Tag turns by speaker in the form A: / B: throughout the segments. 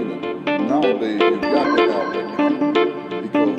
A: nowadays you got to have that because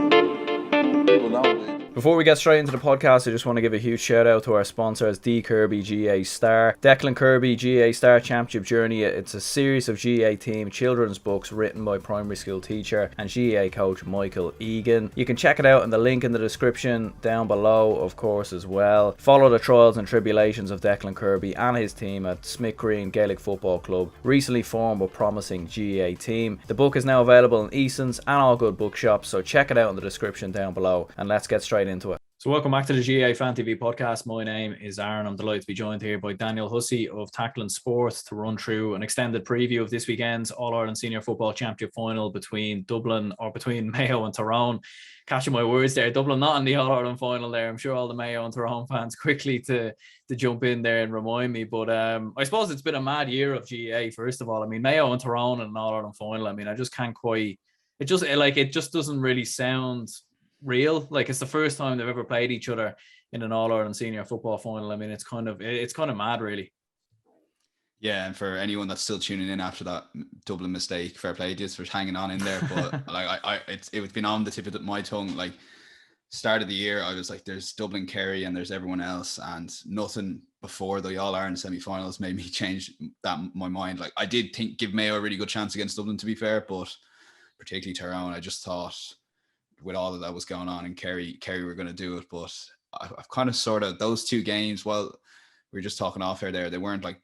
A: people nowadays.
B: Before we get straight into the podcast, I just want to give a huge shout out to our sponsors, Declan Kirby GAA Star. Declan Kirby GAA Star Championship Journey. It's a series of GAA team children's books written by primary school teacher and GAA coach Michael Egan. You can check it out in the link in the description down below, of course, as well. Follow the trials and tribulations of Declan Kirby and his team at Smithgreen Gaelic Football Club, recently formed but promising GAA team. The book is now available in Easons and all good bookshops, so check it out in the description down below, and let's get straight into it. So welcome back to the GAA Fan TV podcast. My name is Aaron. I'm delighted to be joined here by Daniel Hussey of Tackling Sports to run through an extended preview of this weekend's All-Ireland Senior Football Championship final between Mayo and Tyrone. Catching my words there, Dublin not in the All-Ireland final there. I'm sure all the Mayo and Tyrone fans quickly to jump in there and remind me. But I suppose it's been a mad year of GAA, first of all. I mean, Mayo and Tyrone in an All-Ireland final, I mean, I just can't quite... It just doesn't really sound real. Like, it's the first time they've ever played each other in an All-Ireland Senior Football final. I mean, it's kind of mad, really.
C: Yeah, and for anyone that's still tuning in after that Dublin mistake, fair play to you for hanging on in there. But like it's been on the tip of my tongue. Like, start of the year, I was like, there's Dublin, Kerry, and there's everyone else, and nothing before the All-Ireland semi-finals made me change my mind. Like, I did give Mayo a really good chance against Dublin, to be fair, but particularly Tyrone, I just thought, with all of that was going on, and Kerry were going to do it. But I've kind of sort of, those two games, well, we were just talking off air there, they weren't like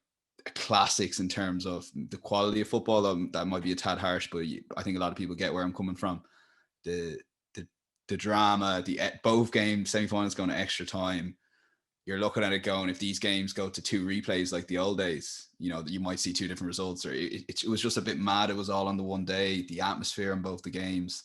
C: classics in terms of the quality of football. That might be a tad harsh, but I think a lot of people get where I'm coming from. The drama, both games, semi-finals going to extra time. You're looking at it going, if these games go to two replays like the old days, you might see two different results. Or it was just a bit mad. It was all on the one day. The atmosphere in both the games.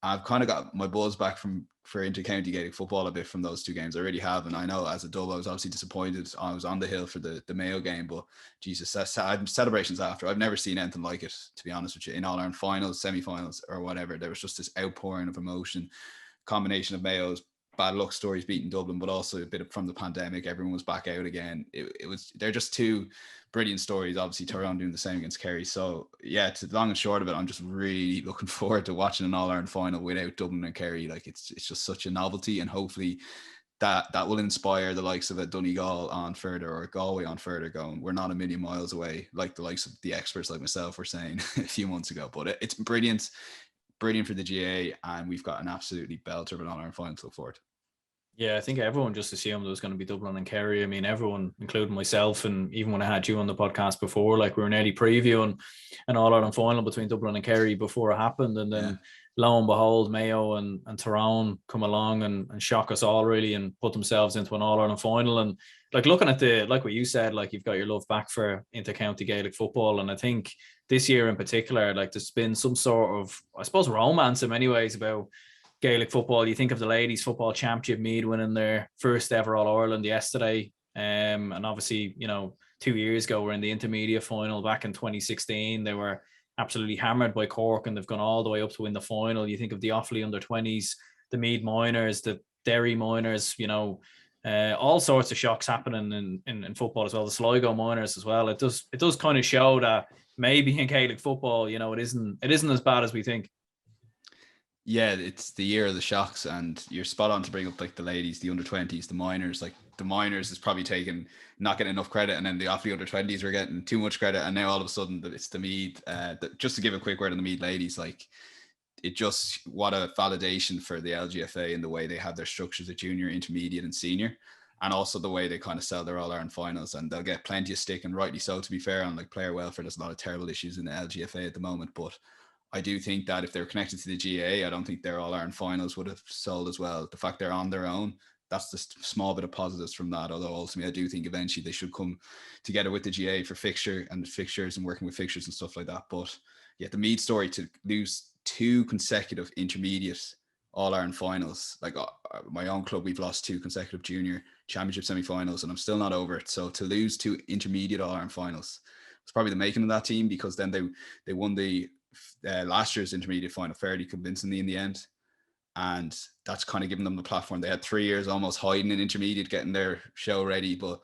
C: I've kind of got my buzz back for inter-county Gaelic football a bit from those two games. I really have. And I know as a Dub, I was obviously disappointed. I was on the hill for the Mayo game, but Jesus, celebrations after. I've never seen anything like it, to be honest with you, in All-Ireland finals, semi-finals, or whatever. There was just this outpouring of emotion, combination of Mayo's bad luck stories beating Dublin, but also a bit from the pandemic. Everyone was back out again. They're just two brilliant stories. Obviously, Tyrone doing the same against Kerry. So yeah, to the long and short of it, I'm just really looking forward to watching an All-Ireland final without Dublin and Kerry. Like, it's just such a novelty, and hopefully that will inspire the likes of a Donegal on further, or Galway on further, going, we're not a million miles away, like the likes of the experts like myself were saying a few months ago. But it's brilliant for the GAA, and we've got an absolutely belter of an All-Ireland final to look forward to.
B: Yeah, I think everyone just assumed it was going to be Dublin and Kerry. I mean, everyone, including myself, and even when I had you on the podcast before, like, we were nearly previewing an All-Ireland final between Dublin and Kerry before it happened. And then lo and behold, Mayo and Tyrone come along and shock us all, really, and put themselves into an All-Ireland final. And like, looking at like what you said, like, you've got your love back for inter-county Gaelic football. And I think this year in particular, like, there's been some sort of, I suppose, romance in many ways about Gaelic football. You think of the Ladies Football Championship, Meath winning their first ever All-Ireland yesterday. And obviously, 2 years ago, we're in the intermediate final back in 2016. They were absolutely hammered by Cork, and they've gone all the way up to win the final. You think of the Offaly under-20s, the Meath Miners, the Derry Miners, all sorts of shocks happening in football as well. The Sligo Miners as well. It does kind of show that maybe in Gaelic football, it isn't as bad as we think.
C: Yeah, it's the year of the shocks, and you're spot on to bring up like the ladies, the under-20s, the minors. Like, the minors is probably not getting enough credit, and then the Offaly under-20s are getting too much credit, and now all of a sudden it's the Meath. Just to give a quick word on the Meath ladies, like, what a validation for the LGFA in the way they have their structures of junior, intermediate, and senior, and also the way they kind of sell their All-Ireland finals, and they'll get plenty of stick, and rightly so, to be fair, on like player welfare. There's a lot of terrible issues in the LGFA at the moment, but I do think that if they're connected to the GAA, I don't think their All-Ireland finals would have sold as well. The fact they're on their own, that's the small bit of positives from that. Although ultimately, I do think eventually they should come together with the GAA for fixtures and working with fixtures and stuff like that. But yeah, the Meath story, to lose two consecutive intermediate All-Ireland finals. Like, my own club, we've lost two consecutive junior championship semi-finals, and I'm still not over it. So to lose two intermediate All-Ireland finals, it's probably the making of that team, because then they won the last year's intermediate final fairly convincingly in the end, and that's kind of given them the platform. They had 3 years almost hiding in intermediate, getting their show ready. But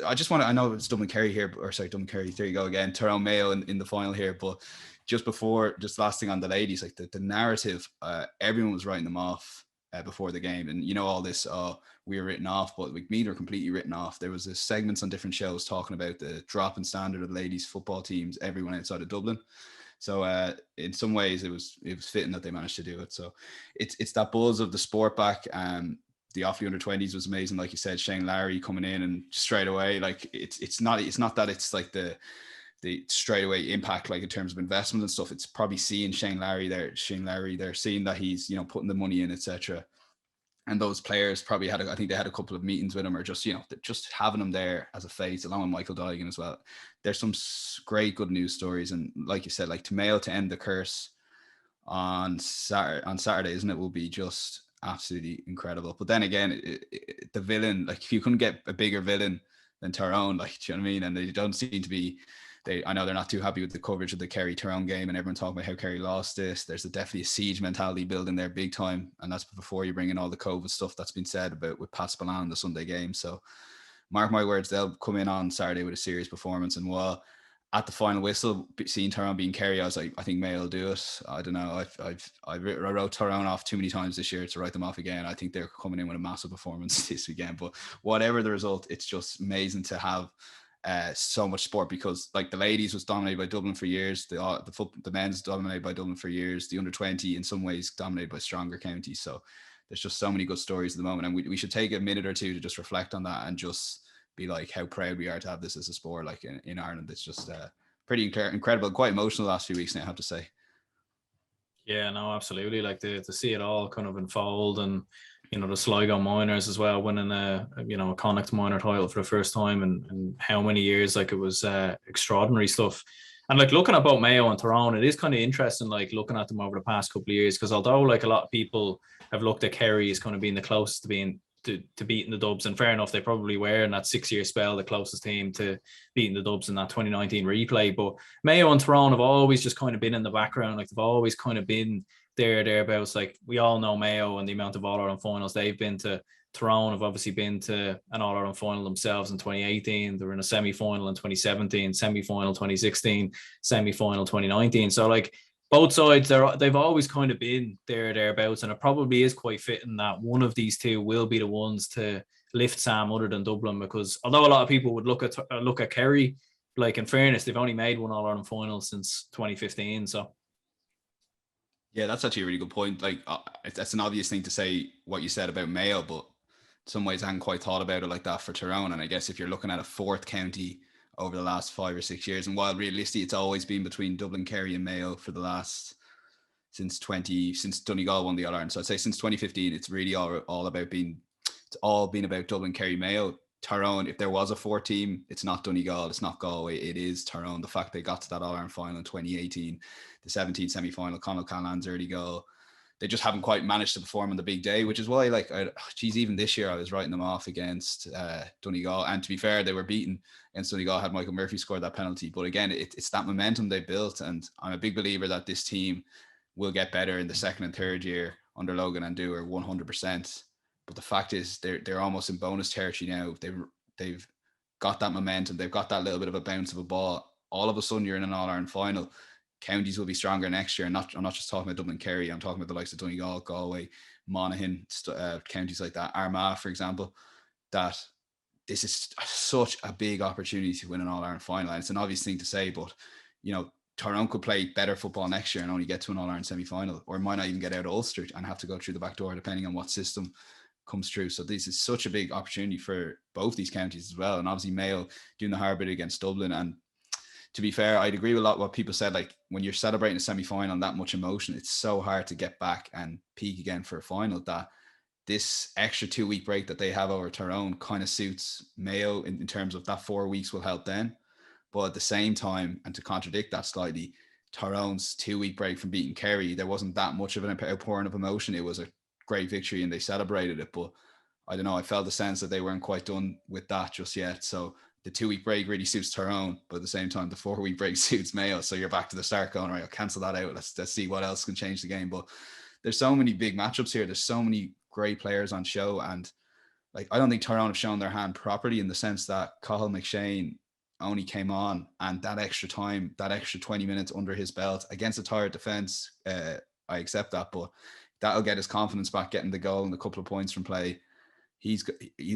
C: I know it's Dublin Kerry here, there you go again, Tyrone Mayo in the final here, but just last thing on the ladies, like the narrative, everyone was writing them off before the game. And you know, all this, we were written off, but like Meath are completely written off. There was segments on different shows talking about the drop in standard of ladies football teams, everyone outside of Dublin. So in some ways it was fitting that they managed to do it. So it's that buzz of the sport back. The Offaly under-20s was amazing, like you said. Shane Larry coming in and straight away, like it's not that it's like the straight away impact, like in terms of investment and stuff. It's probably seeing Shane Larry there, seeing that he's, you know, putting the money in, etc. And those players probably I think they had a couple of meetings with him, or just, you know, just having him there as a face, along with Michael Daigan as well. There's some great good news stories, and like you said, like to Mayo to end the curse on Saturday, isn't it, will be just absolutely incredible. But then again, the villain, like if you couldn't get a bigger villain than Tyrone, like, do you know what I mean? And they don't seem to be. I know they're not too happy with the coverage of the Kerry Tyrone game, and everyone talking about how Kerry lost this. There's definitely a siege mentality building there big time, and that's before you bring in all the COVID stuff that's been said about with Pat Spillane, the Sunday game. So mark my words, they'll come in on Saturday with a serious performance. And while at the final whistle, seeing Tyrone being Kerry, I was like, I think Mayo will do it. I don't know. I wrote Tyrone off too many times this year to write them off again. I think they're coming in with a massive performance this weekend. But whatever the result, it's just amazing to have so much sport, because like the ladies was dominated by Dublin for years, the men's dominated by Dublin for years, the under-20 in some ways dominated by stronger counties. So there's just so many good stories at the moment, and we should take a minute or two to just reflect on that and just be like how proud we are to have this as a sport, like in Ireland. It's just pretty incredible, quite emotional the last few weeks now, I have to say.
B: Yeah, no, absolutely. Like to see it all kind of unfold, and you know, the Sligo Miners as well winning a Connacht Minor title for the first time in how many years. Like it was extraordinary stuff. And like looking at both Mayo and Tyrone, it is kind of interesting, like looking at them over the past couple of years, because although like a lot of people have looked at Kerry as kind of being the closest to being to beating the Dubs, and fair enough, they probably were in that 6-year spell the closest team to beating the Dubs in that 2019 replay. But Mayo and Tyrone have always just kind of been in the background, like they've always kind of been thereabouts. Like we all know Mayo and the amount of All-Ireland finals they've been to. Tyrone have obviously been to an All-Ireland final themselves in 2018. They were in a semi-final in 2017, semi-final 2016, semi-final 2019. So like both sides, they've always kind of been thereabouts, and it probably is quite fitting that one of these two will be the ones to lift Sam other than Dublin, because although a lot of people would look at Kerry, like in fairness, they've only made one All-Ireland final since 2015. So
C: yeah, that's actually a really good point. Like that's an obvious thing to say what you said about Mayo, but in some ways I hadn't quite thought about it like that for Tyrone. And I guess if you're looking at a fourth county over the last 5 or 6 years, and while realistically it's always been between Dublin, Kerry and Mayo for the last since Donegal won the All-Ireland. So I'd say since 2015 it's really all been about Dublin, Kerry, Mayo. Tyrone, if there was a fourth team, it's not Donegal, it's not Galway, it is Tyrone. The fact they got to that All-Ireland final in 2018, the 17 semi-final, Conall Callahan's early goal, they just haven't quite managed to perform on the big day, which is why, like, even this year I was writing them off against Donegal. And to be fair, they were beaten against Donegal, had Michael Murphy scored that penalty. But again, it's that momentum they built. And I'm a big believer that this team will get better in the second and third year under Logan and Dewar 100%. But the fact is they're almost in bonus territory now. They've got that momentum. They've got that little bit of a bounce of a ball. All of a sudden you're in an All-Ireland final. Counties will be stronger next year. I'm not just talking about Dublin, Kerry. I'm talking about the likes of Donegal, Galway, Monaghan, counties like that, Armagh, for example. That this is such a big opportunity to win an All-Ireland final. And it's an obvious thing to say, but you know, Tyrone could play better football next year and only get to an All-Ireland semi-final, or might not even get out of Ulster and have to go through the back door, depending on what system comes through. So this is such a big opportunity for both these counties as well. And obviously Mayo doing the hard bit against Dublin. And to be fair, I'd agree with a lot of what people said. Like when you're celebrating a semi-final and that much emotion, it's so hard to get back and peak again for a final, that this extra 2-week break that they have over Tyrone kind of suits Mayo in terms of that 4 weeks will help them. But at the same time, and to contradict that slightly, Tyrone's 2-week break from beating Kerry, there wasn't that much of an outpouring of emotion. It was a great victory and they celebrated it. But I don't know, I felt the sense that they weren't quite done with that just yet. So the 2-week break really suits Tyrone, but at the same time, the 4-week break suits Mayo. So you're back to the start going, right, I'll cancel that out. Let's see what else can change the game. But there's so many big matchups here. There's so many great players on show. And like, I don't think Tyrone have shown their hand properly, in the sense that Cathal McShane, only came on, and that extra time, that extra 20 minutes under his belt against a tired defense, I accept that, but that'll get his confidence back, getting the goal and a couple of points from play. He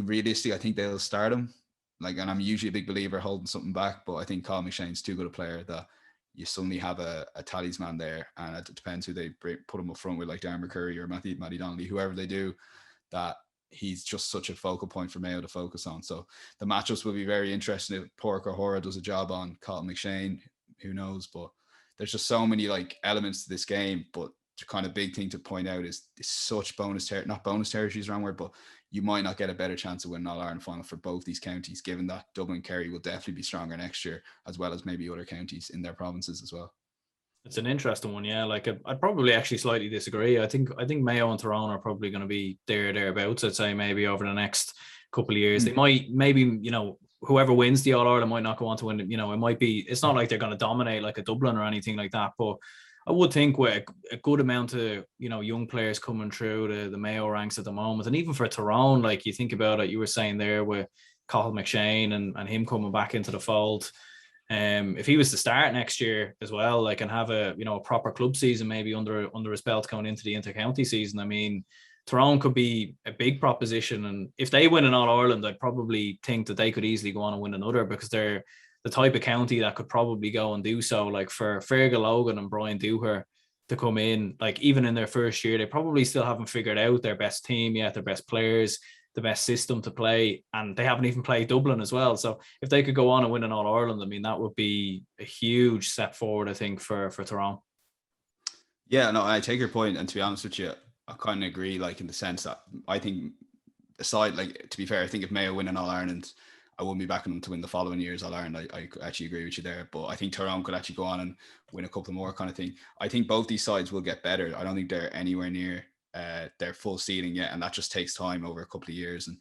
C: realistically, I think they'll start him. Like, and I'm usually a big believer holding something back, but I think Colin McShane's too good a player that you suddenly have a talisman there, and it depends who they put him up front with, like Darren McCurry or Matty Donnelly, whoever they do, that he's just such a focal point for Mayo to focus on. So the matchups will be very interesting. If Pork or Hora does a job on Colin McShane, who knows? But there's just so many like elements to this game. But the kind of big thing to point out is such not bonus territory is the wrong word, but you might not get a better chance of winning All Ireland final for both these counties, given that Dublin Kerry will definitely be stronger next year, as well as maybe other counties in their provinces as well.
B: It's an interesting one, yeah. Like I'd probably actually slightly disagree. I think Mayo and Tyrone are probably going to be thereabouts. I'd say maybe over the next couple of years, they might maybe whoever wins the All Ireland might not go on to win. It might be. It's not like they're going to dominate like a Dublin or anything like that, but I would think with a good amount of young players coming through the Mayo ranks at the moment, and even for Tyrone, like you think about it, you were saying there with Colin McShane and him coming back into the fold. If he was to start next year as well, like, and have a proper club season maybe under his belt going into the inter-county season, I mean, Tyrone could be a big proposition, and if they win an All Ireland, I probably think that they could easily go on and win another, because they're the type of county that could probably go and do so. Like for Fergal Logan and Brian Dooher to come in, like even in their first year, they probably still haven't figured out their best team yet, their best players, the best system to play, and they haven't even played Dublin as well. So if they could go on and win an All Ireland, I mean, that would be a huge step forward, I think, for Tyrone.
C: Yeah, no, I take your point, and to be honest with you, I kind of agree. Like in the sense that I think, aside, like to be fair, I think if Mayo win an All Ireland, I wouldn't be backing them to win the following year's All Ireland. I actually agree with you there, but I think Tyrone could actually go on and win a couple more kind of thing. I think both these sides will get better. I don't think they're anywhere near their full ceiling yet, and that just takes time over a couple of years. And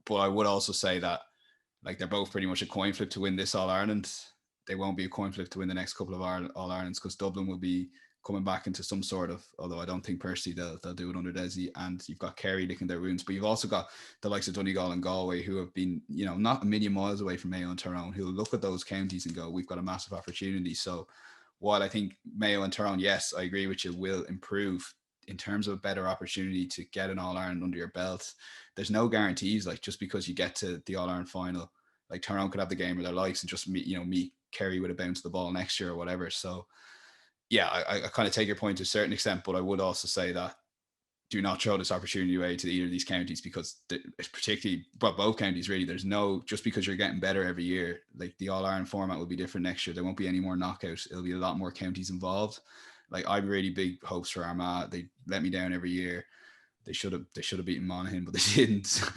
C: but I would also say that like they're both pretty much a coin flip to win this All Ireland. They won't be a coin flip to win the next couple of All Irelands, because Dublin will be coming back into some sort of, although I don't think personally they'll do it under Desi, and you've got Kerry licking their wounds, but you've also got the likes of Donegal and Galway, who have been, not a million miles away from Mayo and Tyrone, who look at those counties and go, we've got a massive opportunity. So while I think Mayo and Tyrone, yes, I agree with you, will improve in terms of a better opportunity to get an All Ireland under your belt, there's no guarantees. Like just because you get to the All Ireland final, like Tyrone could have the game of their lives and just meet Kerry with a bounce of the ball next year or whatever. So yeah, I kind of take your point to a certain extent, but I would also say that do not throw this opportunity away to either of these counties, because particularly, but both counties really, there's no, just because you're getting better every year, like the All Ireland format will be different next year. There won't be any more knockouts. It'll be a lot more counties involved. Like I'm really big hopes for Armagh. They let me down every year. They should have beaten Monaghan, but they didn't.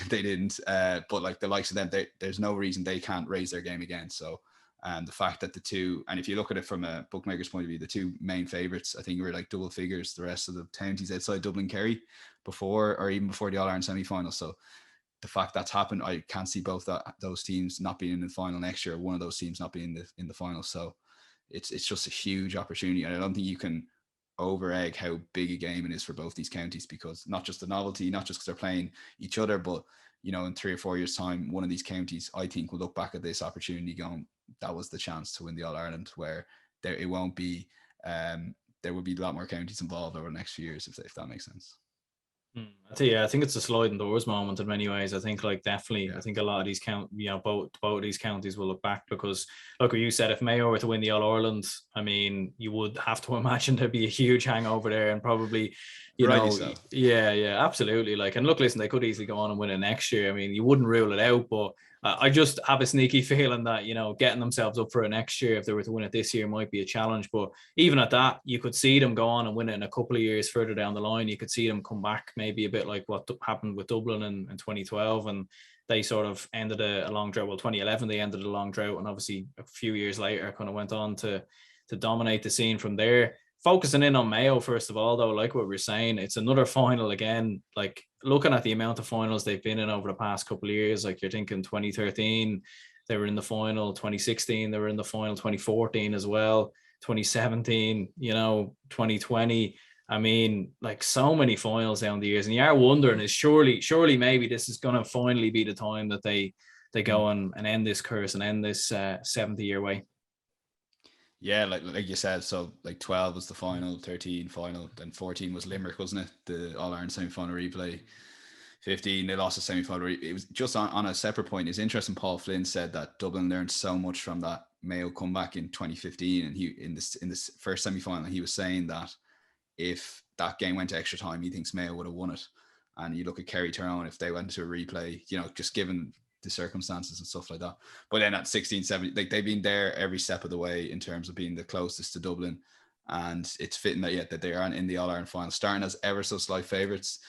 C: They didn't. But like the likes of them, there's no reason they can't raise their game again. So. And the fact that the two, and if you look at it from a bookmaker's point of view, the two main favourites, I think were like double figures, the rest of the counties outside Dublin Kerry before the All Ireland semi-final. So the fact that's happened, I can't see both those teams not being in the final next year, one of those teams not being in the final. So it's just a huge opportunity. And I don't think you can over egg how big a game it is for both these counties, because not just the novelty, not just because they're playing each other, but in 3 or 4 years' time, one of these counties, I think, will look back at this opportunity going, that was the chance to win the All Ireland, where it won't be, there will be a lot more counties involved over the next few years, if that makes sense.
B: I think it's a sliding doors moment in many ways. I think definitely, yeah. I think a lot of these both of these counties will look back, because like what you said, if Mayo were to win the All Ireland, I mean, you would have to imagine there'd be a huge hangover there, and probably,
C: so.
B: Yeah, absolutely. And look, listen, they could easily go on and win it next year. I mean, you wouldn't rule it out, but I just have a sneaky feeling that, getting themselves up for it next year, if they were to win it this year, might be a challenge. But even at that, you could see them go on and win it in a couple of years further down the line. You could see them come back, maybe a bit like what happened with Dublin in 2012. And they sort of ended a long drought. Well, 2011, they ended a long drought. And obviously a few years later kind of went on to dominate the scene from there. Focusing in on Mayo, first of all, though, like what we're saying, it's another final again. Like looking at the amount of finals they've been in over the past couple of years, like you're thinking 2013, they were in the final, 2016, they were in the final, 2014 as well, 2017, 2020. I mean, like so many finals down the years, and you are wondering, is surely maybe this is going to finally be the time that they they go and end this curse and end this 70-year wait.
C: Yeah, like you said, so like 12 was the final, 13 final, then 14 was Limerick, wasn't it? The All-Ireland semi-final replay. 15, they lost the semi-final. It was just on a separate point. It's interesting, Paul Flynn said that Dublin learned so much from that Mayo comeback in 2015, and he in this first semi-final, he was saying that if that game went to extra time, he thinks Mayo would have won it. And you look at Kerry Tyrone, if they went to a replay, you know, just given the circumstances and stuff like that. But then at 16, 17, like they've been there every step of the way in terms of being the closest to Dublin. And it's fitting that they aren't in the All-Ireland final, starting as ever so slight favourites.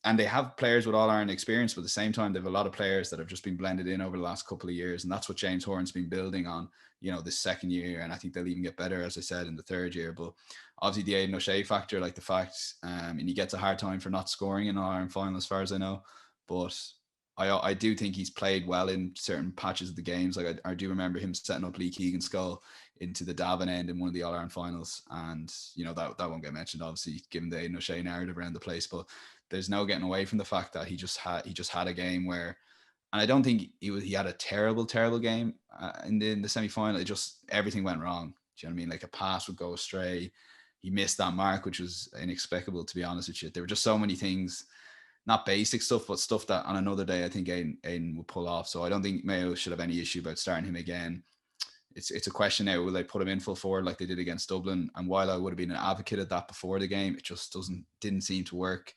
C: And they have players with All-Ireland experience, but at the same time, they have a lot of players that have just been blended in over the last couple of years. And that's what James Horan's been building on, you know, this second year. And I think they'll even get better, as I said, in the third year. But obviously the Aidan O'Shea factor, like the fact, and he gets a hard time for not scoring in All-Ireland final, as far as I know. But I do think he's played well in certain patches of the games. Like I do remember him setting up Lee Keegan's goal into the Davin end in one of the All-Ireland finals. And, you know, that won't get mentioned, obviously, given the Aidan O'Shea narrative around the place. But there's no getting away from the fact that he just had a game where, and I don't think he had a terrible game in the semi-final. It just, everything went wrong. Do you know what I mean? Like a pass would go astray. He missed that mark, which was inexplicable, to be honest with you. There were just so many things, not basic stuff, but stuff that on another day I think Aidan would pull off. So I don't think Mayo should have any issue about starting him again. It's a question now, will they put him in full forward like they did against Dublin? And while I would have been an advocate of that before the game, it just didn't seem to work.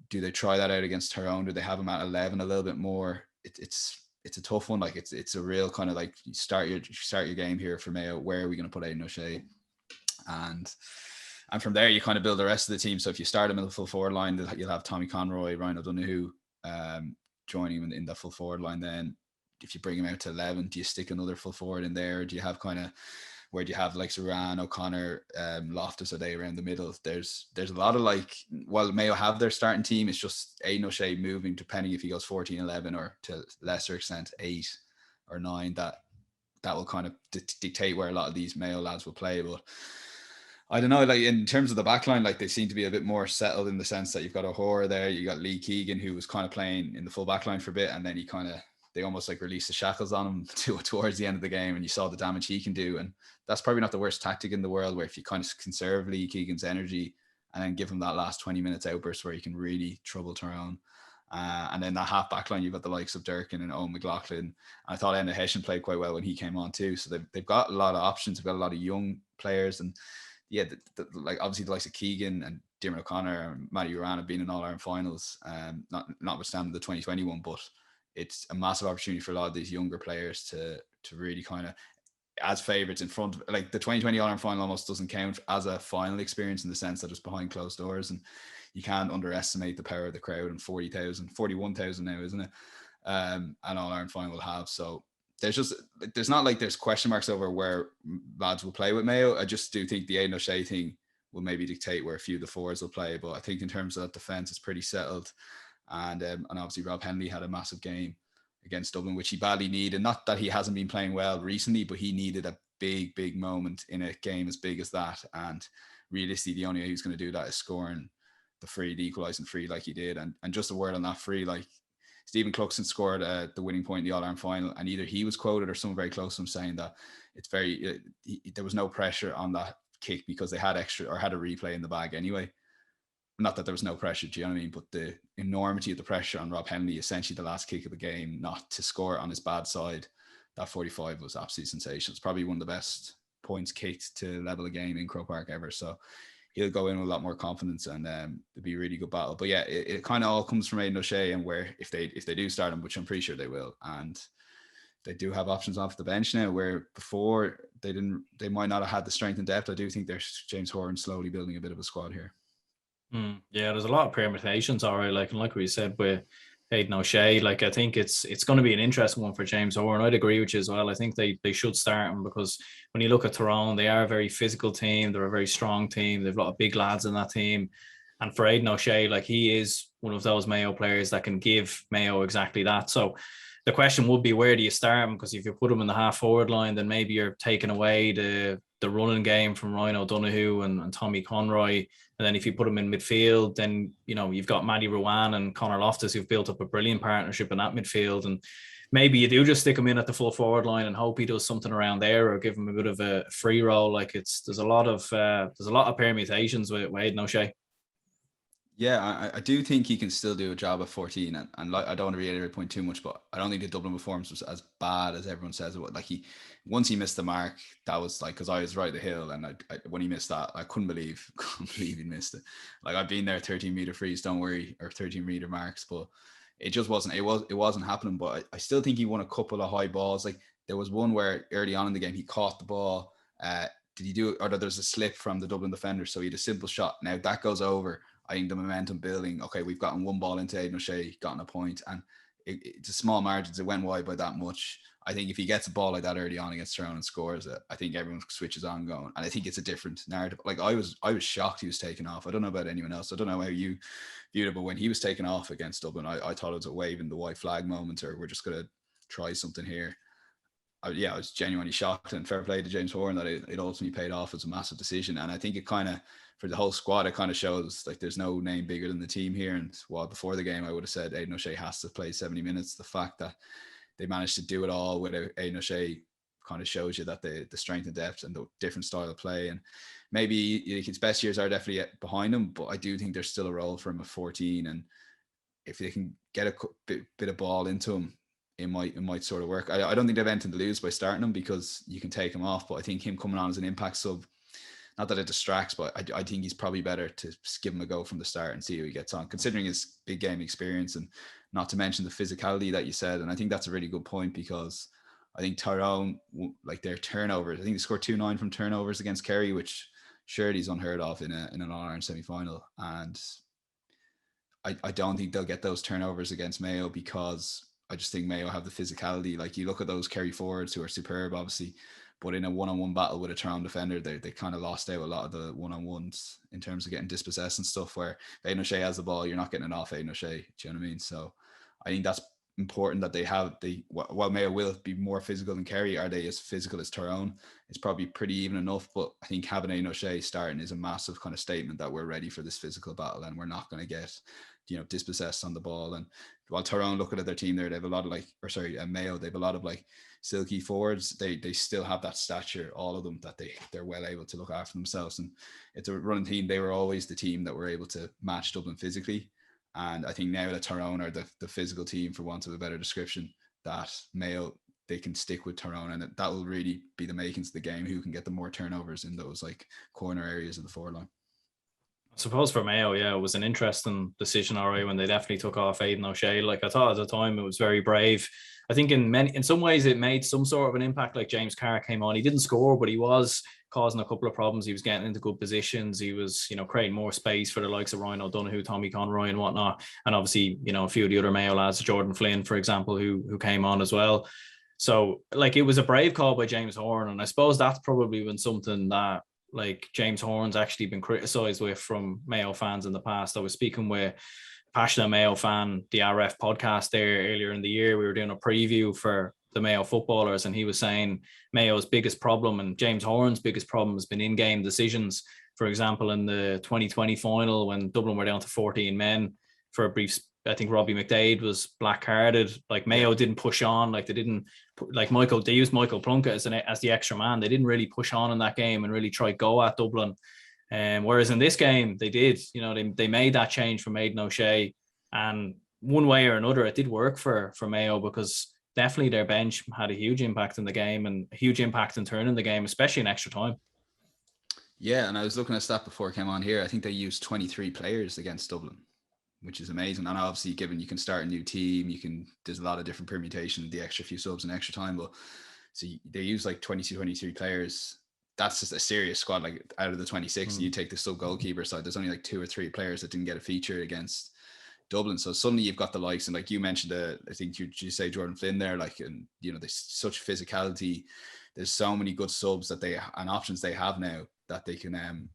C: Do they try that out against Tyrone? Do they have him at 11 a little bit more? It's a tough one. Like it's a real kind of like, you start your game here for Mayo. Where are we going to put Aidan O'Shea? And from there you kind of build the rest of the team. So if you start him in the full forward line, you'll have Tommy Conroy, Ryan O'Donoghue joining him in the full forward line. Then if you bring him out to 11, do you stick another full forward in there? Or do you have kind of, where do you have like Saran, O'Connor, Loftus, O'Day around the middle? There's a lot of like, while Mayo have their starting team, it's just Aidan O'Shea moving, depending if he goes 14-11 or to lesser extent 8 or 9, that will kind of dictate where a lot of these Mayo lads will play. But I don't know, like in terms of the backline, like they seem to be a bit more settled in the sense that you've got O'Hora there, you got Lee Keegan, who was kind of playing in the full backline for a bit, and then they almost like released the shackles on him towards the end of the game, and you saw the damage he can do. And that's probably not the worst tactic in the world, where if you kind of conserve Lee Keegan's energy and then give him that last 20 minutes outburst where you can really trouble Tyrone. And then that half back line, you've got the likes of Durkin and Owen McLaughlin. And I thought Enda Hessian played quite well when he came on too. So they've got a lot of options. They've got a lot of young players. And yeah, like obviously the likes of Keegan and Diarmuid O'Connor and Matty Uran have been in All-Ireland finals, notwithstanding the 2021, but it's a massive opportunity for a lot of these younger players to really kind of, as favourites in front of, like the 2020 All-Ireland final almost doesn't count as a final experience in the sense that it's behind closed doors, and you can't underestimate the power of the crowd. And 41,000 now, isn't it? An All-Ireland final will have. So there's not like there's question marks over where lads will play with Mayo. I just do think the Aidan O'Shea thing will maybe dictate where a few of the forwards will play. But I think in terms of that defence, it's pretty settled. And obviously Rob Henley had a massive game against Dublin, which he badly needed. Not that he hasn't been playing well recently, but he needed a big moment in a game as big as that. And realistically, the only way he's going to do that is scoring the free, the equalising free like he did. And just a word on that free, like Stephen Cluxton scored the winning point in the All-Ireland final, and either he was quoted or someone very close to him saying that there was no pressure on that kick because they had extra or had a replay in the bag anyway. Not that there was no pressure, do you know what I mean? But the enormity of the pressure on Rob Henley, essentially the last kick of the game, not to score on his bad side, that 45 was absolutely sensational. It's probably one of the best points kicked to level a game in Croke Park ever. So he'll go in with a lot more confidence, and it'll be a really good battle. But yeah, it kind of all comes from Aidan O'Shea, and where if they do start him, which I'm pretty sure they will, and they do have options off the bench now, where before they might not have had the strength and depth. I do think there's James Horan slowly building a bit of a squad here.
B: Yeah, there's a lot of permutations, all right. Like we said with Aidan O'Shea, like I think it's going to be an interesting one for James Horan. I'd agree with you as well. I think they should start him, because when you look at Tyrone, they are a very physical team. They're a very strong team. They've a lot of big lads in that team. And for Aidan O'Shea, like he is one of those Mayo players that can give Mayo exactly that. So the question would be, where do you start him? Because if you put him in the half forward line, then maybe you're taking away the running game from Ryan O'Donoghue and Tommy Conroy. And then if you put him in midfield, then, you know, you've got Matty Ruan and Conor Loftus, who've built up a brilliant partnership in that midfield. And maybe you do just stick him in at the full forward line and hope he does something around there, or give him a bit of a free roll. Like there's a lot of permutations with Wade and O'Shea.
C: Yeah, I do think he can still do a job at 14, and like, I don't want to reiterate the point too much, but I don't think the Dublin performance was as bad as everyone says it was. Like once he missed the mark, that was like, because I was right the hill, and when he missed that, I couldn't believe he missed it. Like, I've been there 13-meter freeze, don't worry, or 13-meter marks, but it just wasn't. It wasn't happening. But I still think he won a couple of high balls. Like, there was one where early on in the game he caught the ball. Did he do it? Or there's a slip from the Dublin defender, so he had a simple shot. Now that goes over. I think the momentum building, okay, we've gotten one ball into Aidan O'Shea, gotten a point, and it's a small margins. It went wide by that much. I think if he gets a ball like that early on against Tyrone and scores it, I think everyone switches on going. And I think it's a different narrative. Like, I was shocked he was taken off. I don't know about anyone else. I don't know how you viewed it, but when he was taken off against Dublin, I thought it was a waving the white flag moment, or we're just going to try something here. I was genuinely shocked, and fair play to James Horan that it ultimately paid off as a massive decision. And I think it kind of, for the whole squad, it kind of shows like there's no name bigger than the team here. And while before the game I would have said Aidan O'Shea has to play 70 minutes, the fact that they managed to do it all without Aidan O'Shea kind of shows you that the strength and depth and the different style of play. And maybe his best years are definitely behind him, but I do think there's still a role for him at 14. And if they can get a bit of ball into him, it might sort of work. I don't think they've anything to lose by starting him, because you can take him off. But I think him coming on as an impact sub, not that it distracts, but I think he's probably better to give him a go from the start and see how he gets on, considering his big game experience, and not to mention the physicality that you said. And I think that's a really good point, because I think Tyrone, like their turnovers, I think they scored 2-9 from turnovers against Kerry, which surely is unheard of in an All-Ireland semi-final. And I don't think they'll get those turnovers against Mayo, because I just think Mayo have the physicality. Like, you look at those Kerry forwards who are superb, obviously, but in a one-on-one battle with a Tyrone defender, they kind of lost out a lot of the one-on-ones in terms of getting dispossessed and stuff, where Aidan O'Shea has the ball, you're not getting it off Aidan O'Shea. Do you know what I mean? So I think that's important, that while Mayo will be more physical than Kerry, are they as physical as Tyrone? It's probably pretty even enough, but I think having Aidan O'Shea starting is a massive kind of statement that we're ready for this physical battle, and we're not going to get, dispossessed on the ball. And while Tyrone, looking at their team there, they have a lot of Mayo, they have a lot of silky forwards. They still have that stature, all of them, that they're well able to look after themselves. And it's a running team. They were always the team that were able to match Dublin physically. And I think now that Tyrone are the physical team, for want of a better description, that Mayo, they can stick with Tyrone, and that will really be the makings of the game, who can get the more turnovers in those corner areas of the forward line.
B: I suppose for Mayo, yeah, it was an interesting decision, all right, when they definitely took off Aidan O'Shea. Like, I thought at the time it was very brave. I think in some ways it made some sort of an impact. Like, James Carr came on, he didn't score, but he was causing a couple of problems. He was getting into good positions. He was, creating more space for the likes of Ryan O'Donoghue, Tommy Conroy and whatnot. And obviously, a few of the other Mayo lads, Jordan Flynn, for example, who came on as well. So, it was a brave call by James Horan. And I suppose that's probably been something that, James Horan's actually been criticised with from Mayo fans in the past. I was speaking with a passionate Mayo fan, the RF podcast there earlier in the year. We were doing a preview for the Mayo footballers, and he was saying Mayo's biggest problem and James Horan's biggest problem has been in-game decisions. For example, in the 2020 final, when Dublin were down to 14 men for a brief, I think Robbie McDade was black carded. Mayo didn't push on. They didn't they used Michael Plunkett as the extra man. They didn't really push on in that game and really try go at Dublin. Whereas in this game they did. They made that change from Aidan O'Shea, and one way or another it did work for Mayo, because definitely their bench had a huge impact in the game, and a huge impact in turning the game, especially in extra time.
C: Yeah, and I was looking at stat before I came on here. I think they used 23 players against Dublin, which is amazing. And obviously, given you can start a new team, there's a lot of different permutations, the extra few subs and extra time. But so they use 22, 23 players. That's just a serious squad. Out of the 26, you take the sub goalkeeper side, there's only 2 or 3 players that didn't get a feature against Dublin. So suddenly you've got the likes, and you mentioned, I think you say Jordan Flynn there, and there's such physicality. There's so many good subs and options they have now, that they can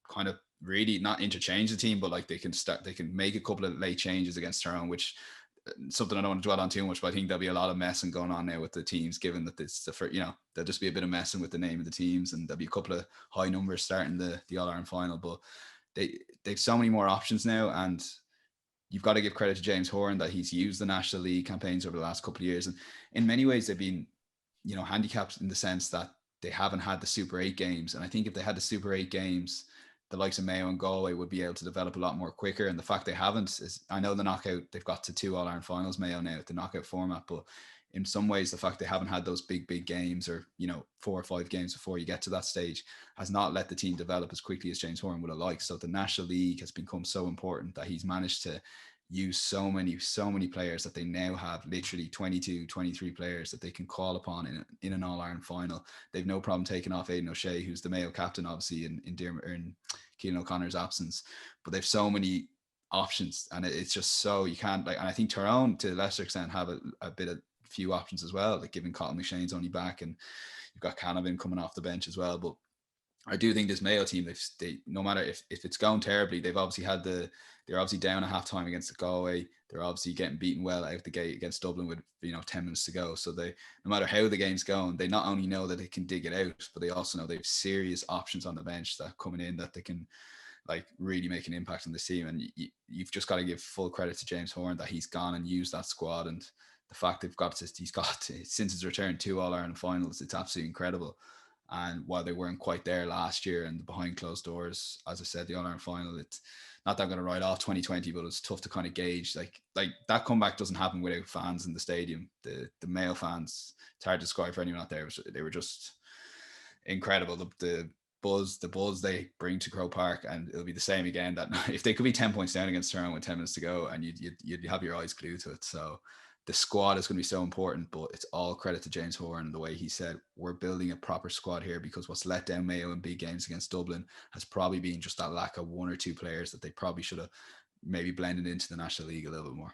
C: kind of really not interchange the team, but they can make a couple of late changes against Tyrone, which something I don't want to dwell on too much, but I think there'll be a lot of messing going on now with the teams, given that it's there'll just be a bit of messing with the name of the teams, and there'll be a couple of high numbers starting the All-Ireland final. But they've so many more options now, and you've got to give credit to James Horan that he's used the National League campaigns over the last couple of years. And in many ways, they've been, handicapped in the sense that they haven't had the Super 8 games. And I think if they had the Super 8 games, the likes of Mayo and Galway would be able to develop a lot more quicker. And the fact they haven't is, I know the knockout, they've got to 2 All-Ireland finals, Mayo now, at the knockout format, but in some ways, the fact they haven't had those big games, or 4 or 5 games before you get to that stage, has not let the team develop as quickly as James Horan would have liked. So the National League has become so important that he's managed to use so many players that they now have literally 22, 23 players that they can call upon in an All-Ireland final. They've no problem taking off Aidan O'Shea, who's the Mayo captain, obviously in Keelan O'Connor's absence, but they've so many options, and it's just so you can't and I think Tyrone to a lesser extent have a bit of few options as well, like given Colin McShane's only back, and you've got Canavan coming off the bench as well. But I do think this Mayo team, they no matter if it's going terribly, they're obviously down at half time against the Galway. They're obviously getting beaten well out the gate against Dublin with 10 minutes to go. So they, no matter how the game's going, they not only know that they can dig it out, but they also know they have serious options on the bench that coming in that they can really make an impact on this team. And you've just got to give full credit to James Horan that he's gone and used that squad, and the fact he's got since his return 2 All-Ireland finals, it's absolutely incredible. And while they weren't quite there last year and behind closed doors, as I said, the All-Ireland final, it's not that I'm going to write off 2020, but it's tough to kind of gauge. Like that comeback doesn't happen without fans in the stadium. The Mayo fans, it's hard to describe for anyone out there. They were just incredible. The buzz they bring to Croke Park, and it'll be the same again. That if they could be 10 points down against Tyrone with 10 minutes to go, and you'd have your eyes glued to it. So the squad is going to be so important, but it's all credit to James Horan and the way he said, we're building a proper squad here, because what's let down Mayo in big games against Dublin has probably been just that lack of 1 or 2 players that they probably should have maybe blended into the National League a little bit more.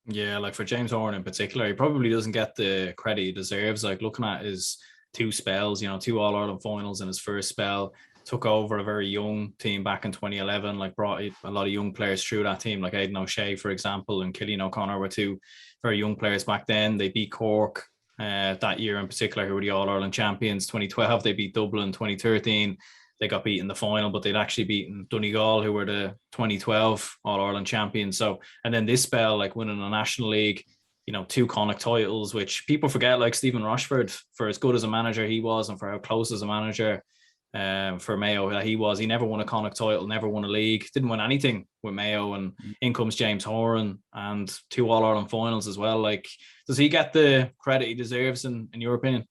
B: Yeah, like for James Horan in particular, he probably doesn't get the credit he deserves. Like looking at his 2 spells, 2 All-Ireland finals in his first spell, took over a very young team back in 2011, like brought a lot of young players through that team, like Aidan O'Shea, for example, and Cillian O'Connor were 2 very young players back then. They beat Cork that year in particular, who were the All-Ireland champions. 2012, they beat Dublin. 2013, they got beat in the final, but they'd actually beaten Donegal, who were the 2012 All-Ireland champions. So, and then this spell, like winning the National League, 2 Connacht titles, which people forget, like Stephen Rochford, for as good as a manager he was and for how close as a manager for Mayo that he never won a Connacht title, never won a league, didn't win anything with Mayo, and in comes James Horan and 2 All-Ireland finals as well. Like, does he get the credit he deserves in your opinion?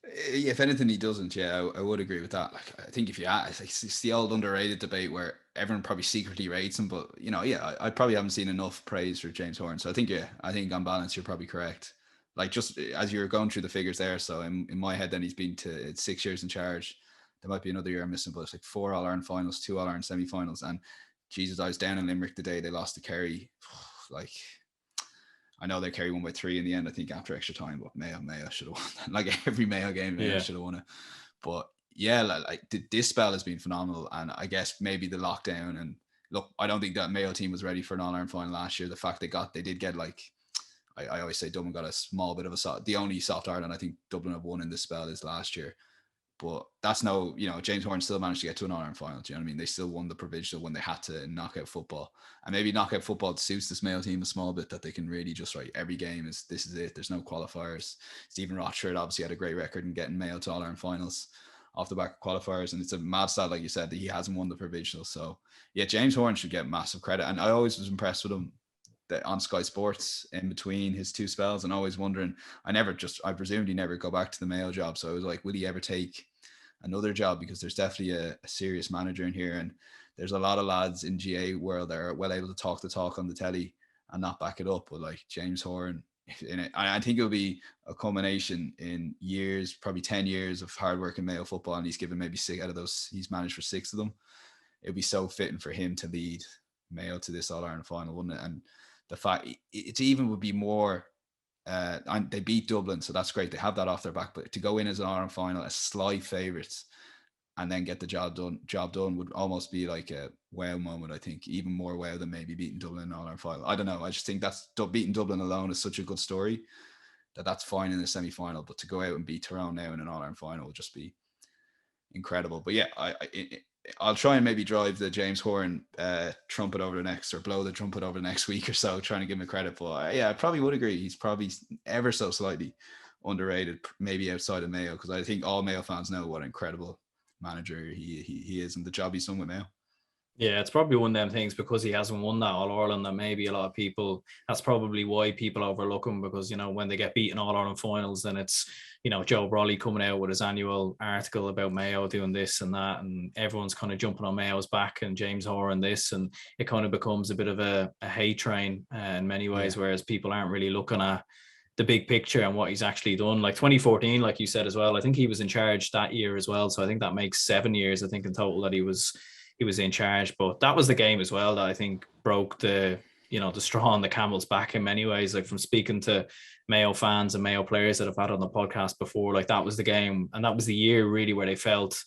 C: If anything, he doesn't. Yeah, I would agree with that. Like, I think if you ask, it's the old underrated debate where everyone probably secretly rates him, but I probably haven't seen enough praise for James Horan. So I think on balance, you're probably correct. Like just as you're going through the figures there, so in my head, then he's been to 6 years in charge. There might be another year I'm missing, but it's like 4 All-Ireland finals, 2 All-Ireland semi-finals, and Jesus, I was down in Limerick the day they lost to Kerry. Like, I know they Kerry won by 3 in the end, I think, after extra time, but Mayo should have won. Like every Mayo game, Mayo should have won it. But yeah, like this spell has been phenomenal, and I guess maybe the lockdown, and look, I don't think that Mayo team was ready for an All-Ireland final last year. The fact they did get like, I always say Dublin got a small bit of the only soft Ireland I think Dublin have won in this spell is last year. But that's James Horan still managed to get to an All-Ireland final. Do you know what I mean? They still won the provincial when they had to in knockout football. And maybe knockout football suits this Mayo team a small bit, that they can really just every game this is it. There's no qualifiers. Stephen Rochford obviously had a great record in getting Mayo to All-Ireland finals off the back of qualifiers. And it's a mad stat, like you said, that he hasn't won the provincial. So yeah, James Horan should get massive credit. And I always was impressed with him on Sky Sports in between his 2 spells, and always wondering, I presumed he never go back to the Mayo job. So I was like, will he ever take another job? Because there's definitely a serious manager in here, and there's a lot of lads in GA world that are well able to talk the talk on the telly and not back it up. But like James Horan in it, I think it'll be a culmination in years, probably 10 years of hard work in Mayo football, and he's given maybe 6 out of those, he's managed for 6 of them. It'd be so fitting for him to lead Mayo to this All-Ireland final, wouldn't it? And the fact it even would be more, they beat Dublin, so that's great. They have that off their back, but to go in as an Ireland final as slight favourites and then get the job done would almost be like a wow moment. I think even more wow than maybe beating Dublin in an All-Ireland final. I don't know. I just think beating Dublin alone is such a good story that's fine in the semi-final, but to go out and beat Tyrone now in an All-Ireland final would just be incredible. But yeah, I'll try and maybe drive the James Horan trumpet over or blow the trumpet over the next week or so, trying to give him credit. But yeah, I probably would agree. He's probably ever so slightly underrated, maybe outside of Mayo, because I think all Mayo fans know what an incredible manager he is and the job he's done with Mayo.
B: Yeah, it's probably one of them things because he hasn't won that All Ireland that maybe a lot of people, that's probably why people overlook him, because, you know, when they get beaten All Ireland finals, then it's, you know, Joe Brolly coming out with his annual article about Mayo doing this and that, and everyone's kind of jumping on Mayo's back and James Horan this, and it kind of becomes a bit of a hate train in many ways, whereas people aren't really looking at the big picture and what he's actually done. Like 2014, like you said as well, I think he was in charge that year as well. So I think that makes 7 years, I think, in total that he was in charge. But that was the game as well that I think broke the, you know, the straw on the camel's back in many ways. Like from speaking to Mayo fans and Mayo players that I've had on the podcast before, like that was the game, and that was the year really where they felt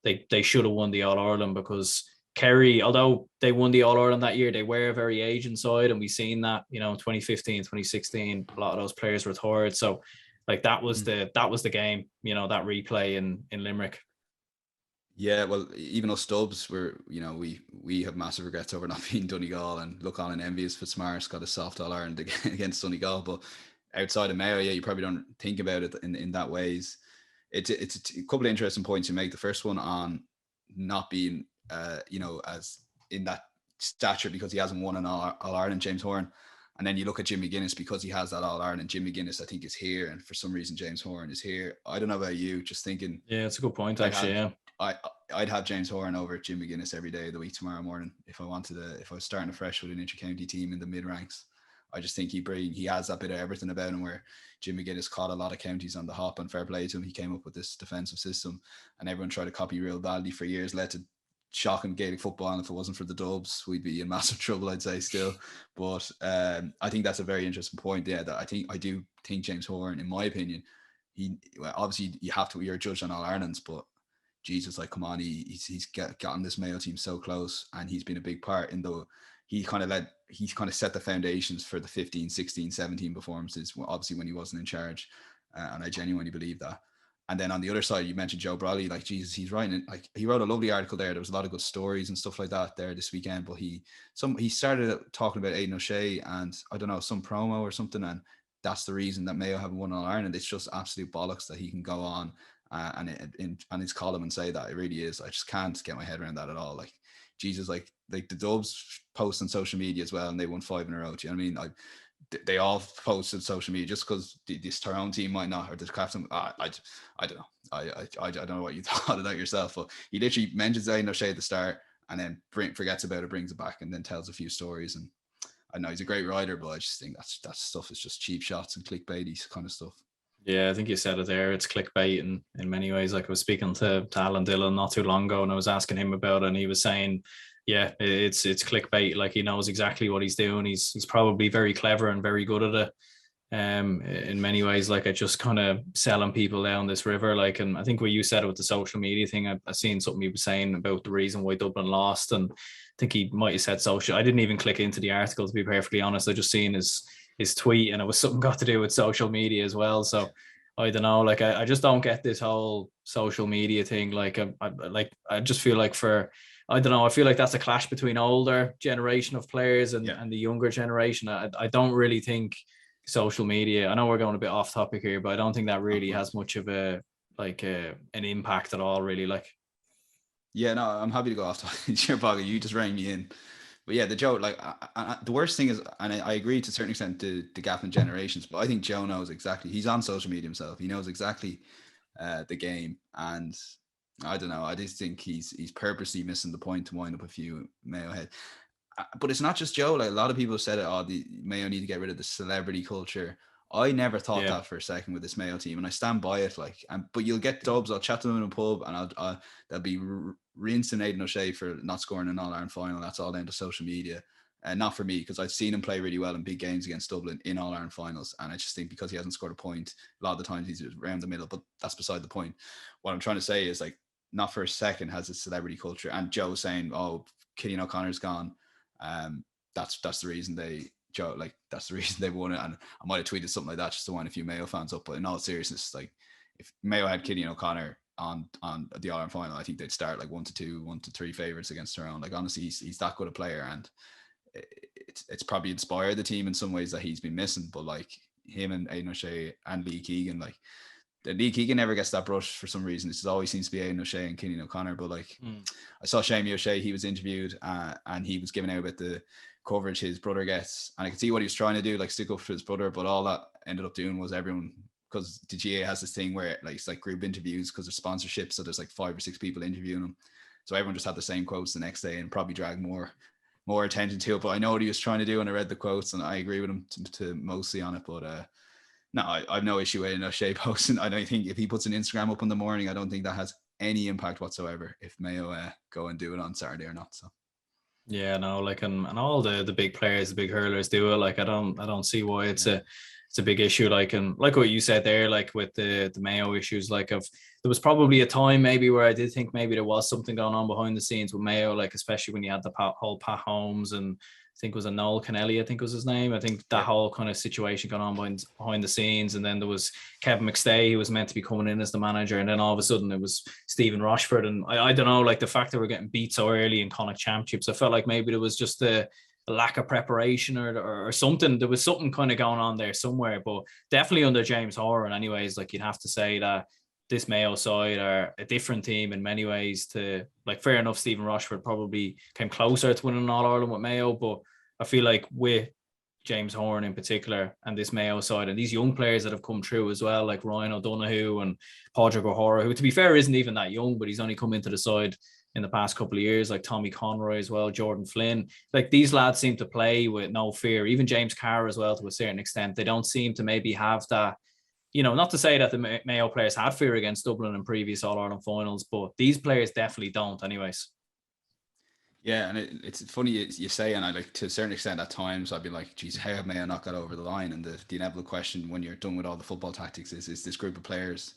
B: they should have won the All Ireland, because Kerry, although they won the All Ireland that year, they were a very aging side, and we've seen that, you know, 2015, 2016, a lot of those players retired. So like that was the game, you know, that replay in Limerick.
C: Yeah, well, even us Stubbs, we have massive regrets over not being Donegal, and look on and envious Fitzmaurice got a soft All Ireland against Donegal. But outside of Mayo, yeah, you probably don't think about it in that ways. It's a couple of interesting points you make. The first one on not being, as in that stature because he hasn't won an All Ireland, James Horan. And then you look at Jim McGuinness, because he has that All Ireland. Jim McGuinness, I think, is here, and for some reason James Horan is here. I don't know about you, just thinking.
B: Yeah, it's a good point, actually. Yeah.
C: I'd have James Horan over Jim McGuinness every day of the week tomorrow morning if I wanted to. If I was starting afresh with an inter-county team in the mid ranks, I just think he has that bit of everything about him. Where Jim McGuinness caught a lot of counties on the hop, and fair play to him, he came up with this defensive system, and everyone tried to copy real badly for years, led to shocking Gaelic football. And if it wasn't for the Dubs, we'd be in massive trouble, I'd say still. But I think that's a very interesting point. Yeah, that I do think James Horan, in my opinion, obviously you're judged on All Irelands, but Jesus, like, come on, he's gotten this Mayo team so close, and he's been a big part in the, he kind of set the foundations for the 15, 16, 17 performances, obviously when he wasn't in charge. And I genuinely believe that. And then on the other side, you mentioned Joe Brolly, like, Jesus, he's writing, like, he wrote a lovely article there. There was a lot of good stories and stuff like that there this weekend, but he started talking about Aidan O'Shea and, I don't know, some promo or something. And that's the reason that Mayo haven't won All Ireland. It's just absolute bollocks that he can go on and in his column and say that. It really is. I just can't get my head around that at all. Like, Jesus, like the Dubs post on social media as well, and they won 5 in a row. Do you know what I mean? They all posted social media just because this Tyrone team might not, or the captain. I don't know. I don't know what you thought of that yourself, but he literally mentions Aidan O'Shea at the start, and then forgets about it, brings it back, and then tells a few stories. And I know he's a great writer, but I just think that stuff is just cheap shots and clickbaity kind of stuff.
B: Yeah, I think you said it there. It's clickbait in many ways. Like, I was speaking to Alan Dillon not too long ago, and I was asking him about it, and he was saying, yeah, it's clickbait. Like, he knows exactly what he's doing. He's probably very clever and very good at it. In many ways, like, I just kind of selling people down this river. Like, and I think what you said with the social media thing, I seen something he was saying about the reason why Dublin lost, and I think he might have said social. I didn't even click into the article, to be perfectly honest. I just seen his tweet, and it was something got to do with social media as well. So I don't know, like, I just don't get this whole social media thing. Like, I just feel like I don't know, I feel like that's a clash between older generation of players and the younger generation. I don't really think social media, I know we're going a bit off topic here, but I don't think that really has much of an impact at all, really. Like,
C: yeah, no, I'm happy to go off topic. Sure, Bogger, you just rang me in. But yeah, the Joe, like, the worst thing is, and I agree to a certain extent, the gap in generations, but I think Joe knows exactly. He's on social media himself. He knows exactly the game, and I don't know. I just think he's purposely missing the point to wind up a few Mayo head. But it's not just Joe. Like, a lot of people have said it. Oh, the Mayo need to get rid of the celebrity culture. I never thought that for a second with this Mayo team, and I stand by it. Like, but you'll get Dubs. I'll chat to them in a pub, and they'll be rinsing Aidan O'Shea for not scoring an All Ireland final. That's all down to social media, and not for me, because I've seen him play really well in big games against Dublin in All Ireland finals, and I just think because he hasn't scored a point, a lot of the times he's around the middle. But that's beside the point. What I'm trying to say is, like, not for a second has a celebrity culture. And Joe saying, "Oh, Killian O'Connor's gone," that's the reason that's the reason they won it. And I might have tweeted something like that just to wind a few Mayo fans up. But in all seriousness, like, if Mayo had Killian O'Connor, on the All-Ireland final, I think they'd start like 1-2, 1-3 favourites against Tyrone. Like honestly, he's that good a player, and it's probably inspired the team in some ways that he's been missing. But like him and Aidan O'Shea and Lee Keegan, like Lee Keegan never gets that brush for some reason. It always seems to be Aidan O'Shea and Cinnamon O'Connor. But like I saw Shamie O'Shea, he was interviewed and he was giving out about the coverage his brother gets, and I could see what he was trying to do, like stick up for his brother. But all that ended up doing was everyone, because the GAA has this thing where like it's like group interviews because there's sponsorship, so there's like 5 or 6 people interviewing them, so everyone just had the same quotes the next day and probably dragged more attention to it. But I know what he was trying to do, and I read the quotes, and I agree with him to mostly on it. But no, I have no issue with O'Shea posting. I don't think if he puts an Instagram up in the morning, I don't think that has any impact whatsoever if Mayo go and do it on Saturday or not. So
B: yeah, no, like and all the big players, the big hurlers do it. Like I don't see why it's a big issue. Like, and like what you said there, like with the Mayo issues, like there was probably a time maybe where I did think maybe there was something going on behind the scenes with Mayo, like especially when you had the whole Pat Holmes and I think it was a Noel Kennelly, I think was his name. I think that whole kind of situation going on behind the scenes. And then there was Kevin McStay, who was meant to be coming in as the manager. And then all of a sudden it was Stephen Rochford. And I don't know, like the fact that we're getting beat so early in Connacht Championships, I felt like maybe there was just a lack of preparation or something. There was something kind of going on there somewhere, but definitely under James Horan anyways, like you'd have to say that this Mayo side are a different team in many ways to, like, fair enough, Stephen Rochford probably came closer to winning All-Ireland with Mayo, but I feel like with James Horan in particular and this Mayo side and these young players that have come through as well, like Ryan O'Donoghue and Padraig O'Hara, who to be fair isn't even that young, but he's only come into the side in the past couple of years, like Tommy Conroy as well, Jordan Flynn. Like these lads seem to play with no fear. Even James Carr as well, to a certain extent. They don't seem to maybe have that, you know, not to say that the Mayo players had fear against Dublin in previous All-Ireland finals, but these players definitely don't anyways.
C: Yeah, and it's funny you say, and I like to a certain extent at times I'd be like, geez, how have Mayo not got over the line? And the inevitable question when you're done with all the football tactics is this group of players.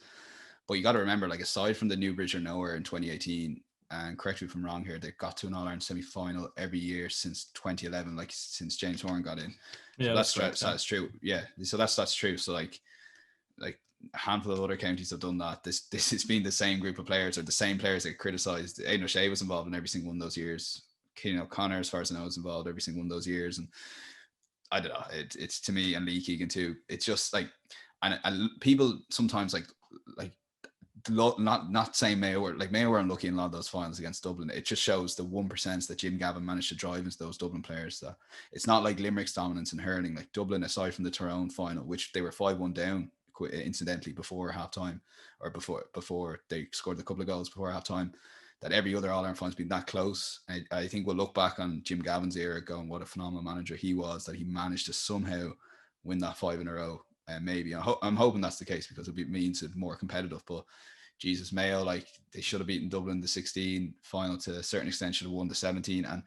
C: But you got to remember, like aside from the Newbridge or Nowhere in 2018, and correct me if I'm wrong here, they got to an All-Ireland semi-final every year since 2011, like since James Horan got in.
B: Yeah,
C: so that's true. Yeah, so that's true. So like a handful of other counties have done that. This has been the same group of players, or the same players that criticised. Aidan O'Shea was involved in every single one of those years. Cinnamon O'Connor, as far as I know, was involved every single one of those years. And I don't know, it's to me, and Lee Keegan too. It's just like, and people sometimes like not saying Mayo were unlucky in a lot of those finals against Dublin. It just shows the 1% that Jim Gavin managed to drive into those Dublin players. That it's not like Limerick's dominance in hurling. Like Dublin, aside from the Tyrone final, which they were 5-1 down incidentally before halftime, or before they scored a couple of goals before halftime, that every other All-Ireland final's been that close. I think we'll look back on Jim Gavin's era going, what a phenomenal manager he was, that he managed to somehow win that 5 in a row. And maybe I'm hoping that's the case, because it means it's more competitive. But Jesus, Mayo, like they should have beaten Dublin the 16 final, to a certain extent should have won the 17. And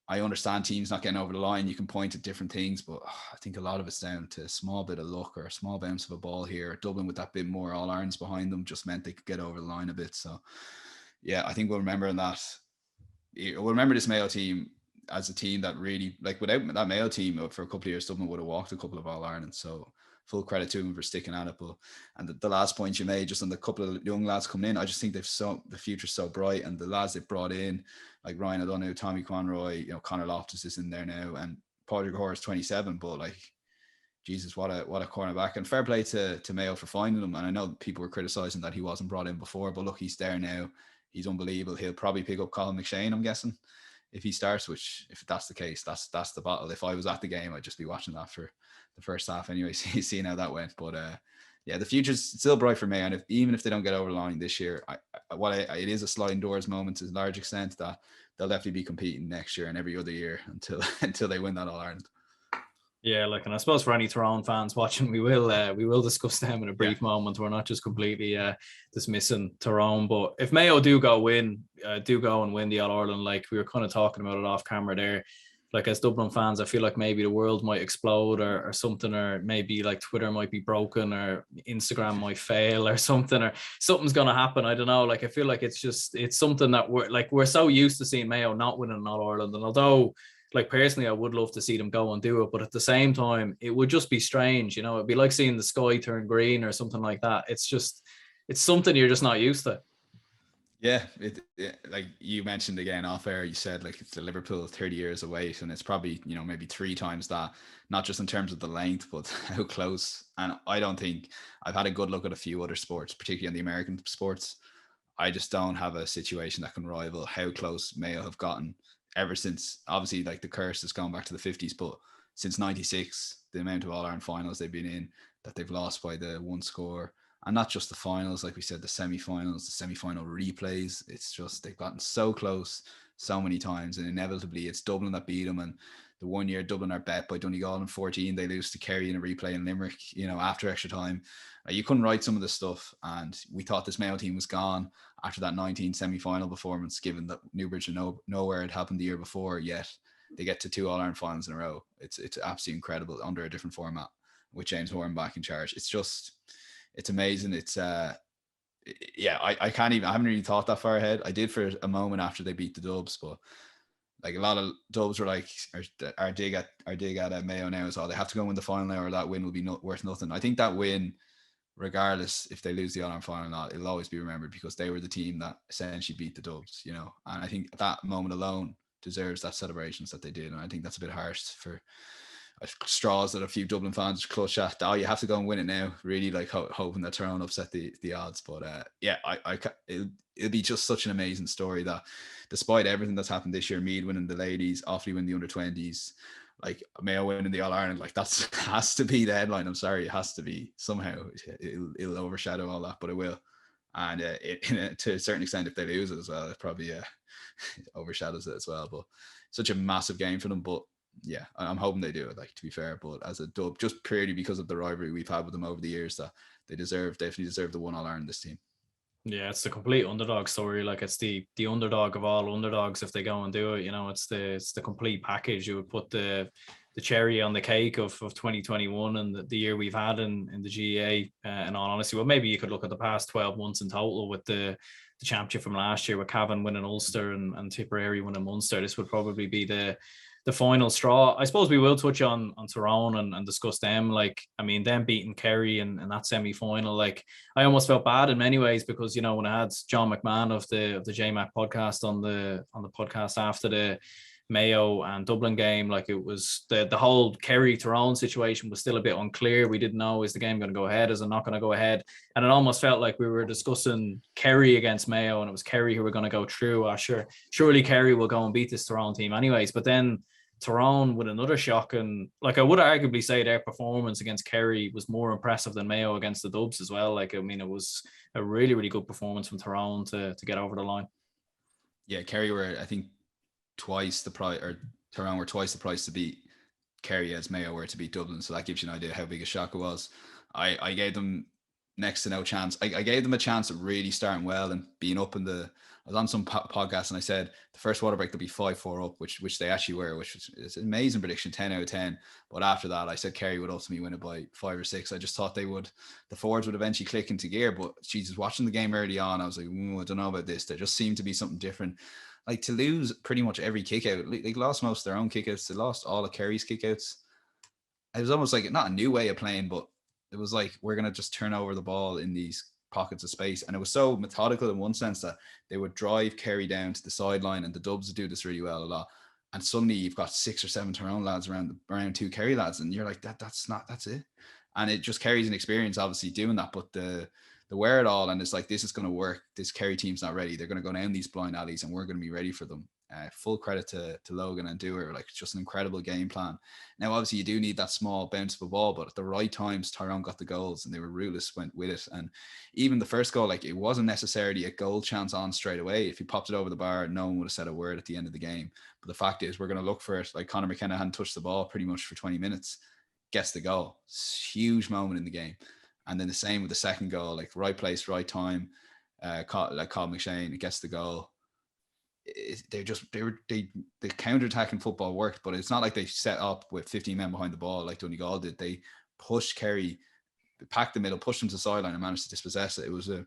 C: I understand teams not getting over the line. You can point at different things, but I think a lot of it's down to a small bit of luck or a small bounce of a ball here. Dublin with that bit more All-Irelands behind them just meant they could get over the line a bit. So yeah, I think we'll remember that. We'll remember this Mayo team as a team that really, like without that Mayo team for a couple of years, Dublin would have walked a couple of All-Ireland. So full credit to him for sticking at it. But and the last point you made, just on the couple of young lads coming in, I just think the future's so bright, and the lads they brought in, like Ryan O'Donoghue, Tommy Conroy, you know, Conor Loftus is in there now, and Padraig O'Hara is 27. But like, Jesus, what a cornerback, and fair play to Mayo for finding him. And I know people were criticising that he wasn't brought in before, but look, he's there now. He's unbelievable. He'll probably pick up Colin McShane, I'm guessing, if he starts, which if that's the case, that's the battle. If I was at the game, I'd just be watching that for the first half anyway, seeing how that went. But yeah, the future's still bright for me. And even if they don't get over the line this year, it is a sliding doors moment to a large extent, that they'll definitely be competing next year and every other year until they win that All-Ireland.
B: Yeah, like, and I suppose for any Tyrone fans watching, we will discuss them in a brief moment. We're not just completely dismissing Tyrone, but if Mayo do go and win the All-Ireland, like we were kind of talking about it off camera there, like as Dublin fans, I feel like maybe the world might explode or something, or maybe like Twitter might be broken, or Instagram might fail or something, or something's going to happen. I don't know. Like, I feel like it's something that we're so used to seeing Mayo not winning an All-Ireland. And although, like, personally, I would love to see them go and do it, but at the same time, it would just be strange. You know, it'd be like seeing the sky turn green or something like that. It's something you're just not used to.
C: Yeah, like you mentioned again off air, you said like it's the Liverpool 30 years of wait, and it's probably, you know, maybe 3 times that, not just in terms of the length, but how close. And I don't think, I've had a good look at a few other sports, particularly on the American sports. I just don't have a situation that can rival how close Mayo have gotten ever since. Obviously, like the curse has gone back to the 50s, but since '96, the amount of All Ireland finals they've been in that they've lost by the one score, and not just the finals, like we said, the semi-finals, the semi-final replays. It's just they've gotten so close so many times, and inevitably it's Dublin that beat them. And the 1 year Dublin are bet by Donegal in 14, they lose to Kerry in a replay in Limerick, you know, after extra time. You couldn't write some of this stuff, and we thought this Mayo team was gone after that 19 semi-final performance, given that Newbridge and nowhere had happened the year before. Yet they get to 2 All-Ireland finals in a row. It's absolutely incredible under a different format with James Horan back in charge. It's amazing. Yeah, I can't even, I haven't really thought that far ahead. I did for a moment after they beat the Dubs, but like a lot of Dubs were like, our dig at Mayo now is all, they have to go win the final now, or that win will be worth nothing. I think that win, regardless if they lose the All-Ireland final or not, it'll always be remembered because they were the team that essentially beat the Dubs, you know. And I think that moment alone deserves that celebrations that they did. And I think that's a bit harsh for straws that a few Dublin fans clutch at. Oh, you have to go and win it now. Really, like hoping that Tyrone upset the odds. But yeah, it'll be just such an amazing story that, despite everything that's happened this year, Mead winning the ladies, Offaly winning the under-20s, like Mayo winning the All Ireland, like that's has to be the headline. I'm sorry, it has to be somehow. It'll overshadow all that, but it will. And to a certain extent, if they lose it as well, it probably overshadows it as well. But such a massive game for them. But yeah, I'm hoping they do it, like, to be fair. But as a dub, just purely because of the rivalry we've had with them over the years, that they definitely deserve the one All Ireland, this team.
B: Yeah, it's the complete underdog story. Like, it's the underdog of all underdogs if they go and do it. You know, it's the complete package. You would put the cherry on the cake of 2021 and the year we've had in the GAA. In all honesty, well, maybe you could look at the past 12 months in total with the championship from last year with Cavan winning Ulster and Tipperary winning Munster. This would probably be the final straw. I suppose we will touch on Tyrone and discuss them. Like, I mean, them beating Kerry in that semi-final, like, I almost felt bad in many ways because, you know, when I had John McMahon of the JMac podcast on the podcast after the Mayo and Dublin game, like, it was the whole Kerry Tyrone situation was still a bit unclear. We didn't know, is the game going to go ahead, is it not going to go ahead? And it almost felt like we were discussing Kerry against Mayo, and it was Kerry who were going to go through. Surely Kerry will go and beat this Tyrone team anyways. But then Tyrone with another shock, and like, I would arguably say their performance against Kerry was more impressive than Mayo against the Dubs as well. Like, I mean, it was a really, really good performance from Tyrone to get over the line.
C: Yeah, Kerry were, I think, twice the price, or Tyrone were twice the price to beat Kerry as Mayo were to beat Dublin. So that gives you an idea how big a shock it was. I gave them next to no chance. I gave them a chance of really starting well and being up in the. I was on some podcast and I said the first water break they'll be 5-4 up, which they actually were, which is an amazing prediction, 10 out of 10. But after that, I said Kerry would ultimately win it by 5 or 6. I just thought the forwards would eventually click into gear. But Jesus, watching the game early on, I was like, I don't know about this. There just seemed to be something different. Like, to lose pretty much every kick out, they lost most of their own kickouts. They lost all of Kerry's kickouts. It was almost like not a new way of playing, but it was like, we're going to just turn over the ball in these pockets of space. And it was so methodical in one sense that they would drive Kerry down to the sideline, and the Dubs would do this really well a lot. And suddenly you've got 6 or 7 Tyrone lads around 2 Kerry lads, and you're like, that's it. And it just carries an experience, obviously, doing that. But the wherewithal, and it's like, this is going to work. This Kerry team's not ready. They're going to go down these blind alleys, and we're going to be ready for them. Full credit to Logan and Dewar. Like, it's just an incredible game plan. Now, obviously, you do need that small bounce of a ball, but at the right times, Tyrone got the goals, and they were ruthless, went with it. And even the first goal, like, it wasn't necessarily a goal chance on straight away. If he popped it over the bar, no one would have said a word at the end of the game. But the fact is, we're going to look for it. Like, Conor McKenna hadn't touched the ball pretty much for 20 minutes. Gets the goal. Huge moment in the game. And then the same with the second goal, like, right place, right time. Like Colin McShane gets the goal. The counter-attacking football worked, but it's not like they set up with 15 men behind the ball like Donegal did. They pushed Kerry, packed the middle, pushed them to the sideline, and managed to dispossess it. It was an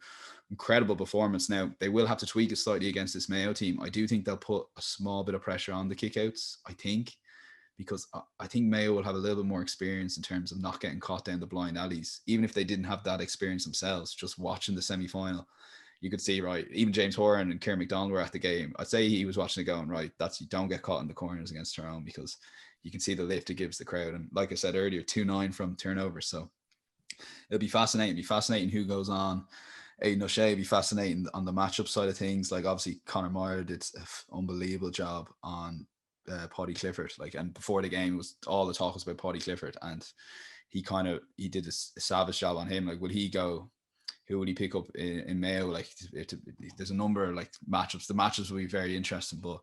C: incredible performance. Now, they will have to tweak it slightly against this Mayo team. I do think they'll put a small bit of pressure on the kickouts, I think, because I think Mayo will have a little bit more experience in terms of not getting caught down the blind alleys. Even if they didn't have that experience themselves, just watching the semi-final, you could see, right, even James Horan and Kieran McDonald were at the game. I'd say he was watching it going, right, you don't get caught in the corners against Tyrone, because you can see the lift it gives the crowd. And like I said earlier, 2-9 from turnover. So it'll be fascinating. Who goes on. Aidan O'Shea, be fascinating on the matchup side of things. Like, obviously Conor Meyer did an unbelievable job on Paddy Clifford. Like, and before the game, all the talk was about Paddy Clifford, and he did a savage job on him. Like, will he go? Who would he pick up in Mayo? Like, there's a number of like matchups. The matchups will be very interesting. But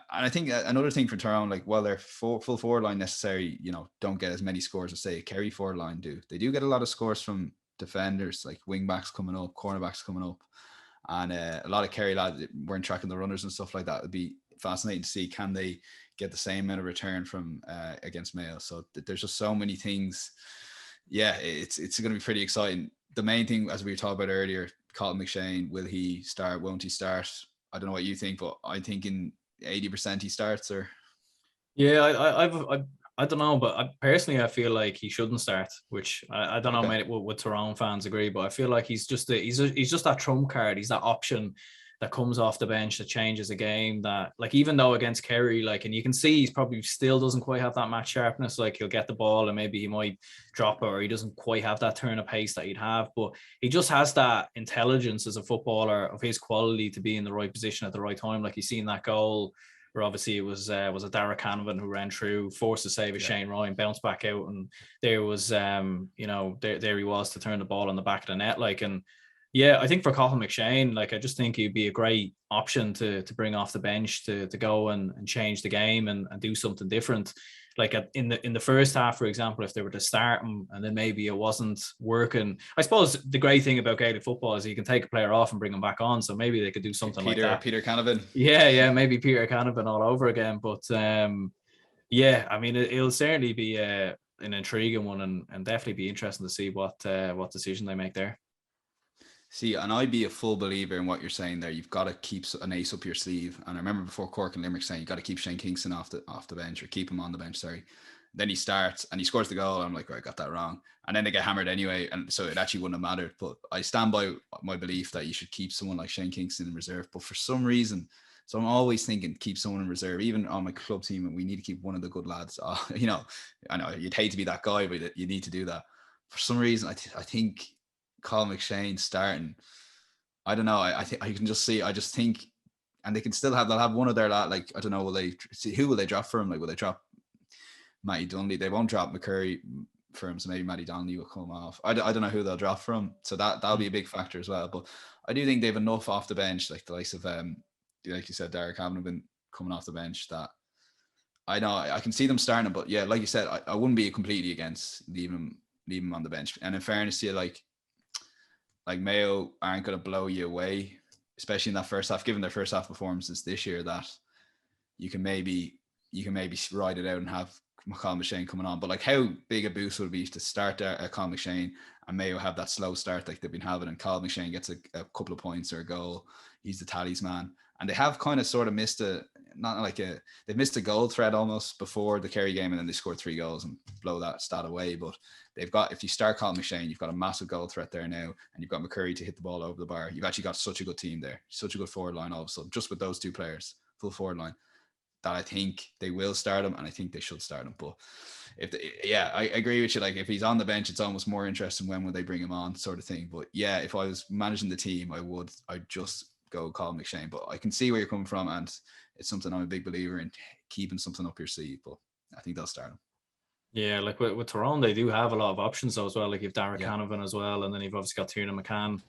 C: I think another thing for Tyrone, like, while their full forward line necessarily, don't get as many scores as say a Kerry forward line do. They do get a lot of scores from defenders, like wing backs coming up, cornerbacks coming up, and a lot of Kerry lads weren't tracking the runners and stuff like that. It'd be fascinating to see, can they get the same amount of return from against Mayo. So there's just so many things. Yeah, it's going to be pretty exciting. The main thing, as we were talking about earlier, Colin McShane, will he start? Won't he start? I don't know what you think, but I'm thinking 80% he starts. Or
B: Yeah, I don't know, but I feel like he shouldn't start. Which I don't know,
C: Okay.
B: mate, would Tyrone fans agree? But I feel like he's just that trump card. He's that option that comes off the bench that changes a game. That, like, even though against Kerry, like, and you can see he's probably still doesn't quite have that match sharpness. Like, he'll get the ball and maybe he might drop it, or he doesn't quite have that turn of pace that he'd have. But he just has that intelligence as a footballer of his quality to be in the right position at the right time. Like, he's seen that goal where obviously it was a Dereck Canavan who ran through, forced to save a Shane Ryan, bounced back out, and there was there he was to turn the ball on the back of the net. Like, and yeah, I think for Colin McShane, like, I just think he'd be a great option to bring off the bench to go and change the game and do something different. Like, in the first half, for example, if they were to start him and then maybe it wasn't working. I suppose the great thing about Gaelic football is you can take a player off and bring him back on. So maybe they could do something like that.
C: Peter Canavan.
B: Yeah, maybe Peter Canavan all over again. But yeah, I mean, it'll certainly be an intriguing one, and definitely be interesting to see what decision they make there.
C: See, and I'd be a full believer in what you're saying there. You've got to keep an ace up your sleeve. And I remember before Cork and Limerick saying you got to keep Shane Kingston off the bench, or keep him on the bench. Sorry. Then he starts and he scores the goal. I'm like, right, I got that wrong. And then they get hammered anyway, and so it actually wouldn't have mattered. But I stand by my belief that you should keep someone like Shane Kingston in reserve. But for some reason, so I'm always thinking keep someone in reserve, even on my club team, and we need to keep one of the good lads. I know you'd hate to be that guy, but you need to do that. For some reason, I think Colin McShane starting, I don't know. I think I can just see. I just think, and they'll have one of their like, I don't know. Will they see who will they drop for him? Like, will they drop Matty Donnelly? They won't drop McCurry for him, so maybe Matty Donnelly will come off. I don't know who they'll drop for him, so that'll be a big factor as well. But I do think they've enough off the bench, like the likes of like you said, Dereck Canavan been coming off the bench, that I know I can see them starting. But yeah, like you said, I wouldn't be completely against leaving him on the bench. And in fairness to you, like Mayo aren't going to blow you away, especially in that first half, given their first half performances this year, that you can maybe ride it out and have Colin McShane coming on. But like, how big a boost would it be to start Colin McShane and Mayo have that slow start like they've been having, and Colin McShane gets a couple of points or a goal. He's the talisman. And they have kind of sort of missed they've missed a goal threat almost before the Kerry game, and then they scored 3 goals and blow that stat away. But they've got, if you start Colin McShane, you've got a massive goal threat there now, and you've got McCurry to hit the ball over the bar. You've actually got such a good team there, such a good forward line all of a sudden, just with those 2 players, full forward line, that I think they will start him, and I think they should start him. But I agree with you. Like, if he's on the bench, it's almost more interesting when would they bring him on, sort of thing. But yeah, if I was managing the team, I'd just go Colin McShane. But I can see where you're coming from, and it's something I'm a big believer in, keeping something up your sleeve. But I think they'll start him.
B: Yeah, like with Tyrone, they do have a lot of options though as well. Like, you've Dereck Canavan as well, and then you've obviously got Tiernan McCann,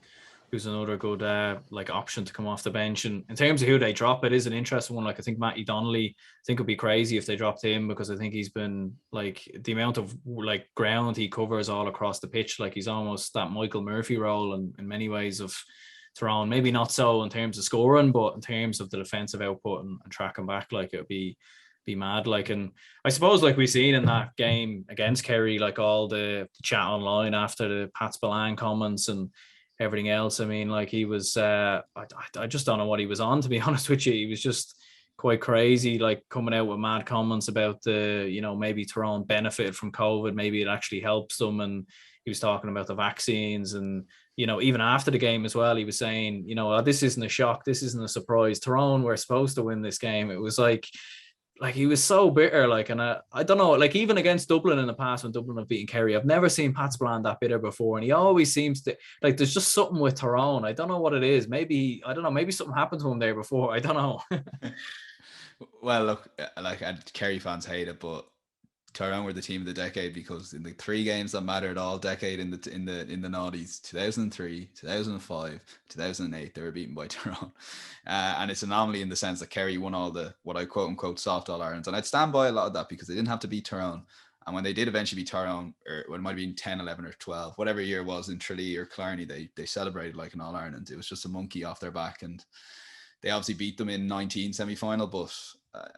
B: who's another good like option to come off the bench. And in terms of who they drop, it is an interesting one. Like, I think Matty Donnelly, I think it'd be crazy if they dropped him, because I think he's been, like, the amount of like ground he covers all across the pitch, like he's almost that Michael Murphy role in many ways of Tyrone. Maybe not so in terms of scoring, but in terms of the defensive output and tracking back, like, it would be mad. Like, and I suppose, like, we've seen in that game against Kerry, like, all the chat online after the Pat Spillane comments and everything else. I mean, like, he was I just don't know what he was on, to be honest with you. He was just quite crazy, like, coming out with mad comments about maybe Tyrone benefited from COVID, maybe it actually helps them, and he was talking about the vaccines, and you know, even after the game as well, he was saying, you know, oh, this isn't a shock, this isn't a surprise. Tyrone were supposed to win this game. It was like he was so bitter, like, and I don't know, like even against Dublin in the past when Dublin have beaten Kerry, I've never seen Pat Spillane that bitter before, and he always seems to like. There's just something with Tyrone. I don't know what it is. Maybe I don't know. Maybe something happened to him there before. I don't know.
C: Well, look, like Kerry fans hate it, but Tyrone were the team of the decade because in the 3 games that mattered all decade in the noughties, 2003, 2005, 2008, they were beaten by Tyrone, and it's an anomaly in the sense that Kerry won all the what I quote unquote soft All Irelands, and I'd stand by a lot of that because they didn't have to beat Tyrone, and when they did eventually beat Tyrone, or when it might have been 10, 11, or 12, whatever year it was in Tralee or Killarney, they celebrated like an All Ireland. It was just a monkey off their back, and they obviously beat them in 19 semi-final, but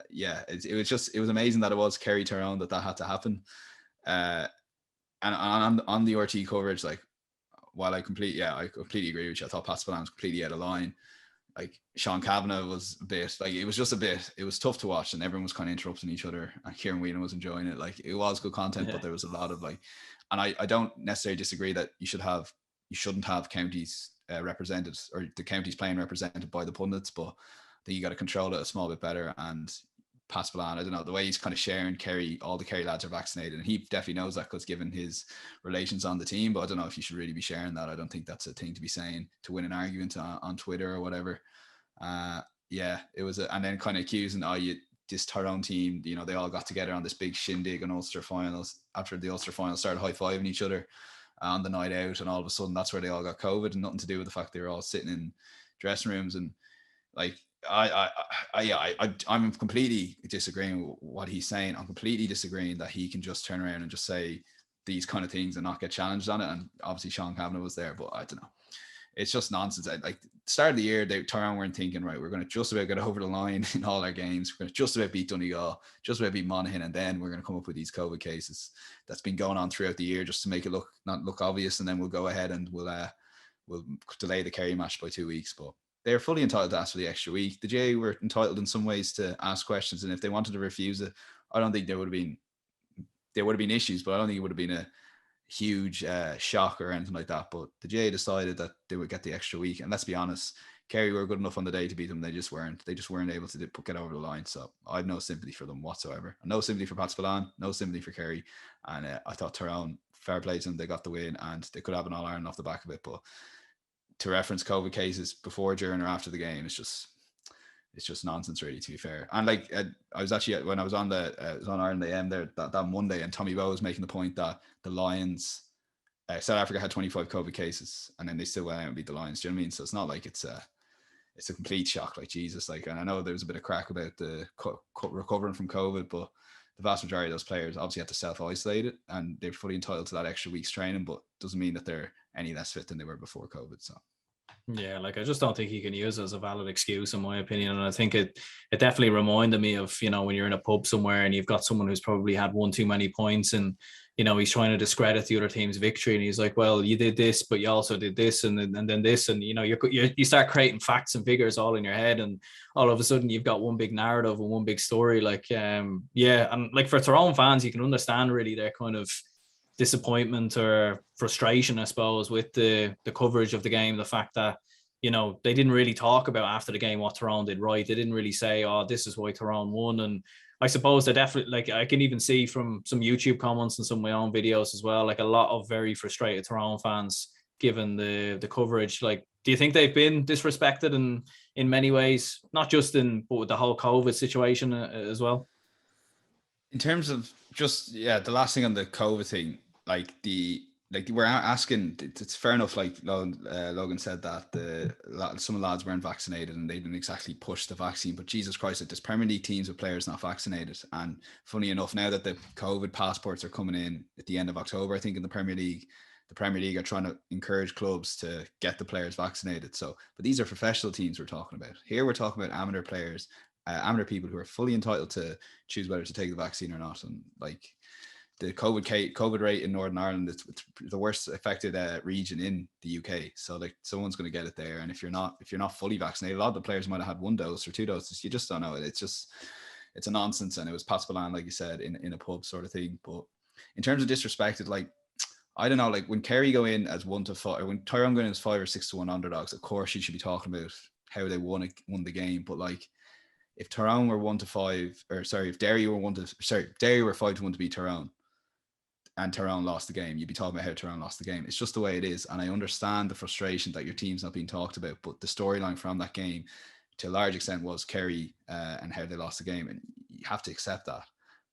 C: yeah, it was amazing that it was Kerry Tyrone that had to happen. And on the RT coverage, like, while I completely agree with you. I thought Pat Spillane was completely out of line. Like, Sean Kavanagh was a bit, like, it was tough to watch, and everyone was kind of interrupting each other, and Kieran Whelan was enjoying it. Like, it was good content, but there was a lot of, like, and I don't necessarily disagree that you shouldn't have counties represented, or the counties playing represented by the pundits, but I think you got to control it a small bit better. And Pat Spillane, I don't know, the way he's kind of sharing Kerry, all the Kerry lads are vaccinated, and he definitely knows that because given his relations on the team, but I don't know if you should really be sharing that. I don't think that's a thing to be saying to win an argument on Twitter or whatever. Yeah, it was, and then kind of accusing, this Tyrone team, you know, they all got together on this big shindig on Ulster finals, after the Ulster finals started high-fiving each other on the night out, and all of a sudden that's where they all got COVID, and nothing to do with the fact they were all sitting in dressing rooms. And like, I'm completely disagreeing with what he's saying. I'm completely disagreeing that he can just turn around and just say these kind of things and not get challenged on it. And obviously Sean Kavanagh was there, but I don't know. It's just nonsense. Like, start of the year, Tyrone weren't thinking, right, we're going to just about get over the line in all our games. We're going to just about beat Donegal, just about beat Monaghan, and then we're going to come up with these COVID cases that's been going on throughout the year just to make it not look obvious, and then we'll go ahead and we'll delay the Kerry match by 2 weeks. But they're fully entitled to ask for the extra week. The GAA were entitled in some ways to ask questions, and if they wanted to refuse it, I don't think there would have been issues, but I don't think it would have been a huge shock or anything like that. But the GAA decided that they would get the extra week, and let's be honest, Kerry were good enough on the day to beat them. They just weren't able to get over the line. So I have no sympathy for them whatsoever. No sympathy for Pat Spillane, no sympathy for Kerry. And I thought Tyrone, fair play to them, they got the win, and they could have an All-Ireland off the back of it. But to reference COVID cases before, during, or after the game, it's just nonsense, really, to be fair. And like, I was actually, when I was on Ireland AM there that Monday, and Tommy Bowe was making the point that the Lions, South Africa had 25 COVID cases, and then they still went out and beat the Lions. Do you know what I mean? So it's not like it's a complete shock, like, Jesus. Like, and I know there was a bit of crack about the recovering from COVID, but the vast majority of those players obviously had to self-isolate it, and they're fully entitled to that extra week's training, but doesn't mean that they're any less fit than they were before COVID. So
B: yeah, like, I just don't think you can use it as a valid excuse, in my opinion. And I think it definitely reminded me of, you know, when you're in a pub somewhere and you've got someone who's probably had one too many points, and, you know, he's trying to discredit the other team's victory, and he's like, well, you did this, but you also did this, and then this, and, you know, you start creating facts and figures all in your head, and all of a sudden you've got one big narrative and one big story. Like, yeah, and like, for Tyrone fans, you can understand really their kind of disappointment or frustration, I suppose, with the coverage of the game. The fact that, you know, they didn't really talk about after the game what Tyrone did right. They didn't really say, oh, this is why Tyrone won. And I suppose they definitely, like, I can even see from some YouTube comments and some of my own videos as well, like, a lot of very frustrated Tyrone fans given the coverage. Like, do you think they've been disrespected in many ways, not just but with the whole COVID situation as well?
C: in terms of just, the last thing on the COVID thing, like, we're asking, it's fair enough. Like, Logan said that some of the lads weren't vaccinated and they didn't exactly push the vaccine, but Jesus Christ, like, there's Premier League teams with players not vaccinated. And funny enough, now that the COVID passports are coming in at the end of October, I think, in the Premier League are trying to encourage clubs to get the players vaccinated. So, but these are professional teams we're talking about. Here we're talking about amateur players, amateur people who are fully entitled to choose whether to take the vaccine or not. And like, the COVID rate in Northern Ireland, it's the worst affected region in the UK. So like, someone's going to get it there. And if you're not fully vaccinated, a lot of the players might have had 1 dose or 2 doses. You just don't know it. It's a nonsense. And it was Pat Spillane, like you said, in a pub sort of thing. But in terms of disrespected, like, I don't know, like when Kerry go in as 1-5, or when Tyrone go in as 5 or 6-1 underdogs, of course you should be talking about how they won the game. But like if Tyrone were 1-5, or sorry, if Derry were 5-1 to beat Tyrone, and Tyrone lost the game, you'd be talking about how Tyrone lost the game. It's just the way it is. And I understand the frustration that your team's not being talked about, but the storyline from that game to a large extent was Kerry and how they lost the game. And you have to accept that.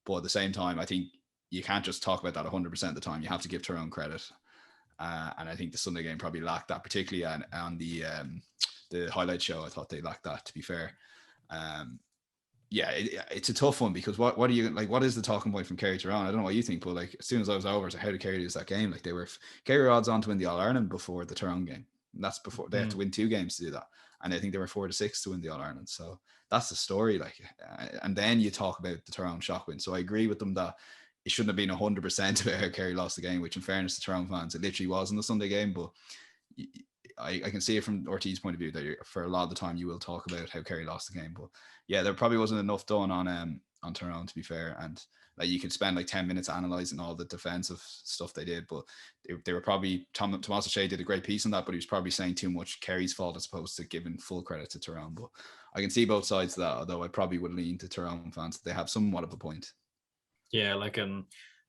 C: But at the same time, I think you can't just talk about that 100% of the time. You have to give Tyrone credit. And I think the Sunday game probably lacked that, particularly on the highlight show. I thought they lacked that, to be fair. Yeah, it's a tough one because what do you like? What is the talking point from Kerry Tyrone? I don't know what you think, but like as soon as I was over, so how did Kerry lose that game? Like Kerry were odds on to win the All Ireland before the Tyrone game. And that's before they had to win 2 games to do that, and I think they were 4-6 to win the All Ireland. So that's the story. Like, and then you talk about the Tyrone shock win. So I agree with them that it shouldn't have been 100% about how Kerry lost the game. Which, in fairness to Tyrone fans, it literally was in the Sunday game, but. I can see it from Ortiz's point of view that for a lot of the time you will talk about how Kerry lost the game, but yeah, there probably wasn't enough done on Tyrone, to be fair, and like you could spend like 10 minutes analysing all the defensive stuff they did, but they were probably Tomás O'Shea did a great piece on that, but he was probably saying too much Kerry's fault as opposed to giving full credit to Tyrone. But I can see both sides of that, although I probably would lean to Tyrone fans. They have somewhat of a point.
D: Yeah, like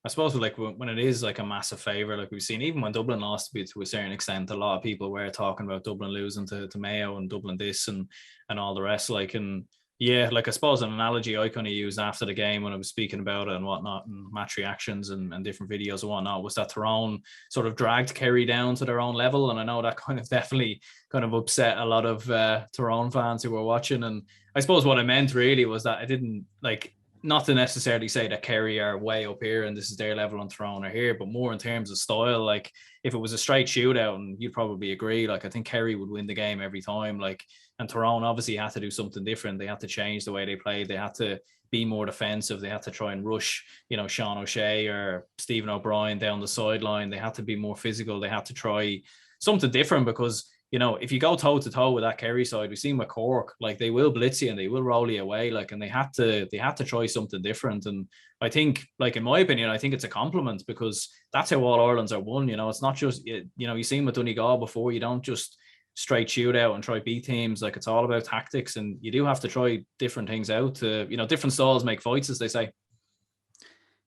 D: I suppose like when it is like a massive favour, like we've seen, even when Dublin lost to a certain extent, a lot of people were talking about Dublin losing to Mayo and Dublin this and all the rest. Like, and yeah, like I suppose an analogy I kind of used after the game when I was speaking about it and whatnot, and match reactions and different videos and whatnot, was that Tyrone sort of dragged Kerry down to their own level. And I know that kind of definitely kind of upset a lot of Tyrone fans who were watching. And I suppose what I meant really was that I didn't like, not to necessarily say that Kerry are way up here and this is their level on Tyrone or here, but more in terms of style. Like if it was a straight shootout, and you'd probably agree, like I think Kerry would win the game every time. Like, and Tyrone obviously had to do something different. They had to change the way they played. They had to be more defensive. They had to try and rush, Sean O'Shea or Stephen O'Brien down the sideline. They had to be more physical. They had to try something different because if you go toe to toe with that Kerry side, we've seen with Cork, like they will blitz you and they will roll you away. Like, and they had to try something different. And I think, like, in my opinion, I think it's a compliment because that's how all Irelands are won. It's not just, you've seen with Donegal before, you don't just straight shoot out and try beat teams. Like, it's all about tactics, and you do have to try different things out to, different styles make fights, as they say.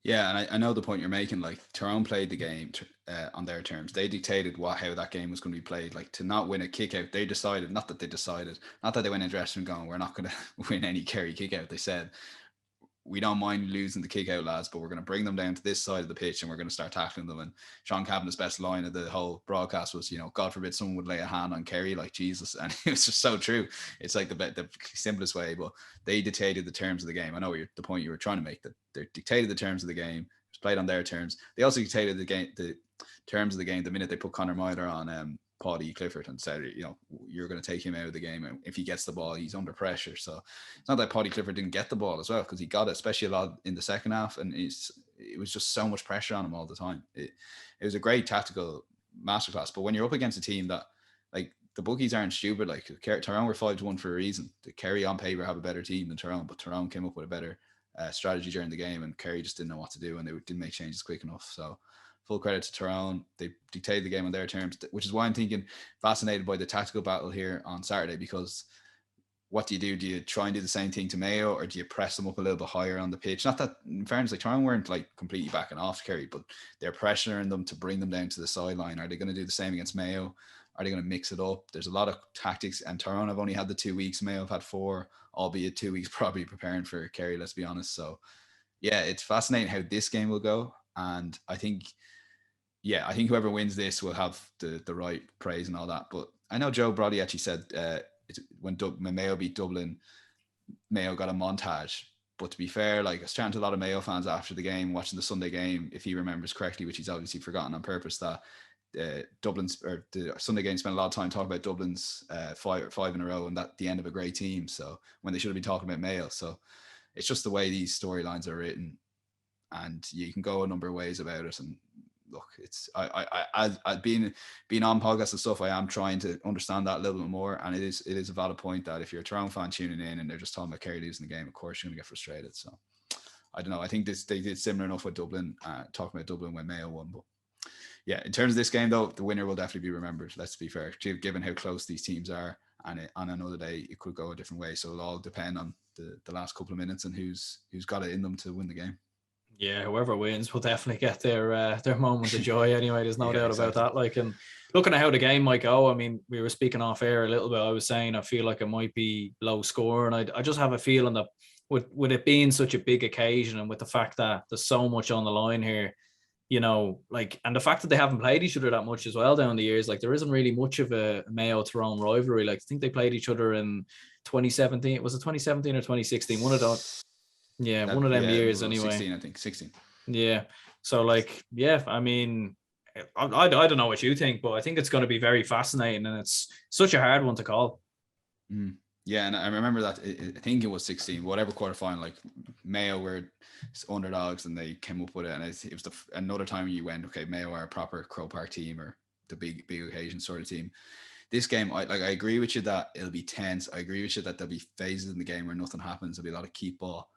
C: Yeah, and I know the point you're making. Like Tyrone played the game on their terms. They dictated how that game was going to be played. Like to not win a kick out, they decided. Not that they went in dressing room going, "We're not going to win any Kerry kick out." They said, "We don't mind losing the kick out, lads, but we're going to bring them down to this side of the pitch and we're going to start tackling them." And Sean Cavanagh's best line of the whole broadcast was, "God forbid someone would lay a hand on Kerry, like Jesus." And it was just so true. It's like the simplest way, but they dictated the terms of the game. I know the point you were trying to make, that they dictated the terms of the game. It was played on their terms. They also dictated the terms of the game the minute they put Conor Myler on Paddy Clifford and said, you're going to take him out of the game. And if he gets the ball, he's under pressure. So it's not that Paddy Clifford didn't get the ball as well, because he got it, especially a lot in the second half. And it was just so much pressure on him all the time. It was a great tactical masterclass. But when you're up against a team that, like, the bookies aren't stupid. Like Tyrone were 5-1 for a reason. The Kerry on paper have a better team than Tyrone, but Tyrone came up with a better strategy during the game, and Kerry just didn't know what to do, and they didn't make changes quick enough. So full credit to Tyrone. They dictated the game on their terms, which is why I'm fascinated by the tactical battle here on Saturday, because what do you do? Do you try and do the same thing to Mayo, or do you press them up a little bit higher on the pitch? Not that, in fairness, like Tyrone weren't like completely backing off Kerry, but they're pressuring them to bring them down to the sideline. Are they going to do the same against Mayo? Are they going to mix it up? There's a lot of tactics, and Tyrone have only had the 2 weeks. Mayo have had 4, albeit 2 weeks probably preparing for Kerry, let's be honest. So yeah, it's fascinating how this game will go. And I think whoever wins this will have the right praise and all that. But I know Joe Brody actually said when Mayo beat Dublin, Mayo got a montage. But to be fair, like I was chatting to a lot of Mayo fans after the game, watching the Sunday game, if he remembers correctly, which he's obviously forgotten on purpose, that Dublin's, or the Sunday game, spent a lot of time talking about Dublin's five in a row and that the end of a great team. So when they should have been talking about Mayo. So it's just the way these storylines are written, and you can go a number of ways about it. And look, it's I've been on podcasts and stuff. I am trying to understand that a little bit more, and it is a valid point that if you're a Tyrone fan tuning in and they're just talking about Kerry losing the game, of course you're going to get frustrated. So I don't know. I think they did similar enough with Dublin, talking about Dublin when Mayo won, but yeah, in terms of this game though, the winner will definitely be remembered. Let's be fair, given how close these teams are, and on another day it could go a different way. So it'll all depend on the last couple of minutes and who's got it in them to win the game.
D: Yeah, whoever wins will definitely get their moment of joy anyway. There's no
C: Yeah,
D: doubt
C: exactly.
D: about that. Like, and looking at how the game might go, I mean, we were speaking off air a little bit. I was saying I feel like it might be low score, and I just have a feeling that with it being such a big occasion, and with the fact that there's so much on the line here, you know, like, and the fact that they haven't played each other that much as well down the years, like there isn't really much of a Mayo Tyrone rivalry. Like I think they played each other in 2017. Was it 2017 or 2016? One of those. Yeah, one of them
C: Yeah,
D: years
C: well,
D: anyway.
C: 16, I think 16.
D: Yeah. So like, yeah, I mean, I don't know what you think, but I think it's going to be very fascinating, and it's such a hard one to call.
C: Yeah, and I remember that, I think it was 16, whatever quarterfinal, like Mayo were underdogs and they came up with it. And it was another time you went, okay, Mayo are a proper Crow Park team, or the big occasion sort of team. This game, I agree with you that it'll be tense. I agree with you that there'll be phases in the game where nothing happens. There'll be a lot of keep ball.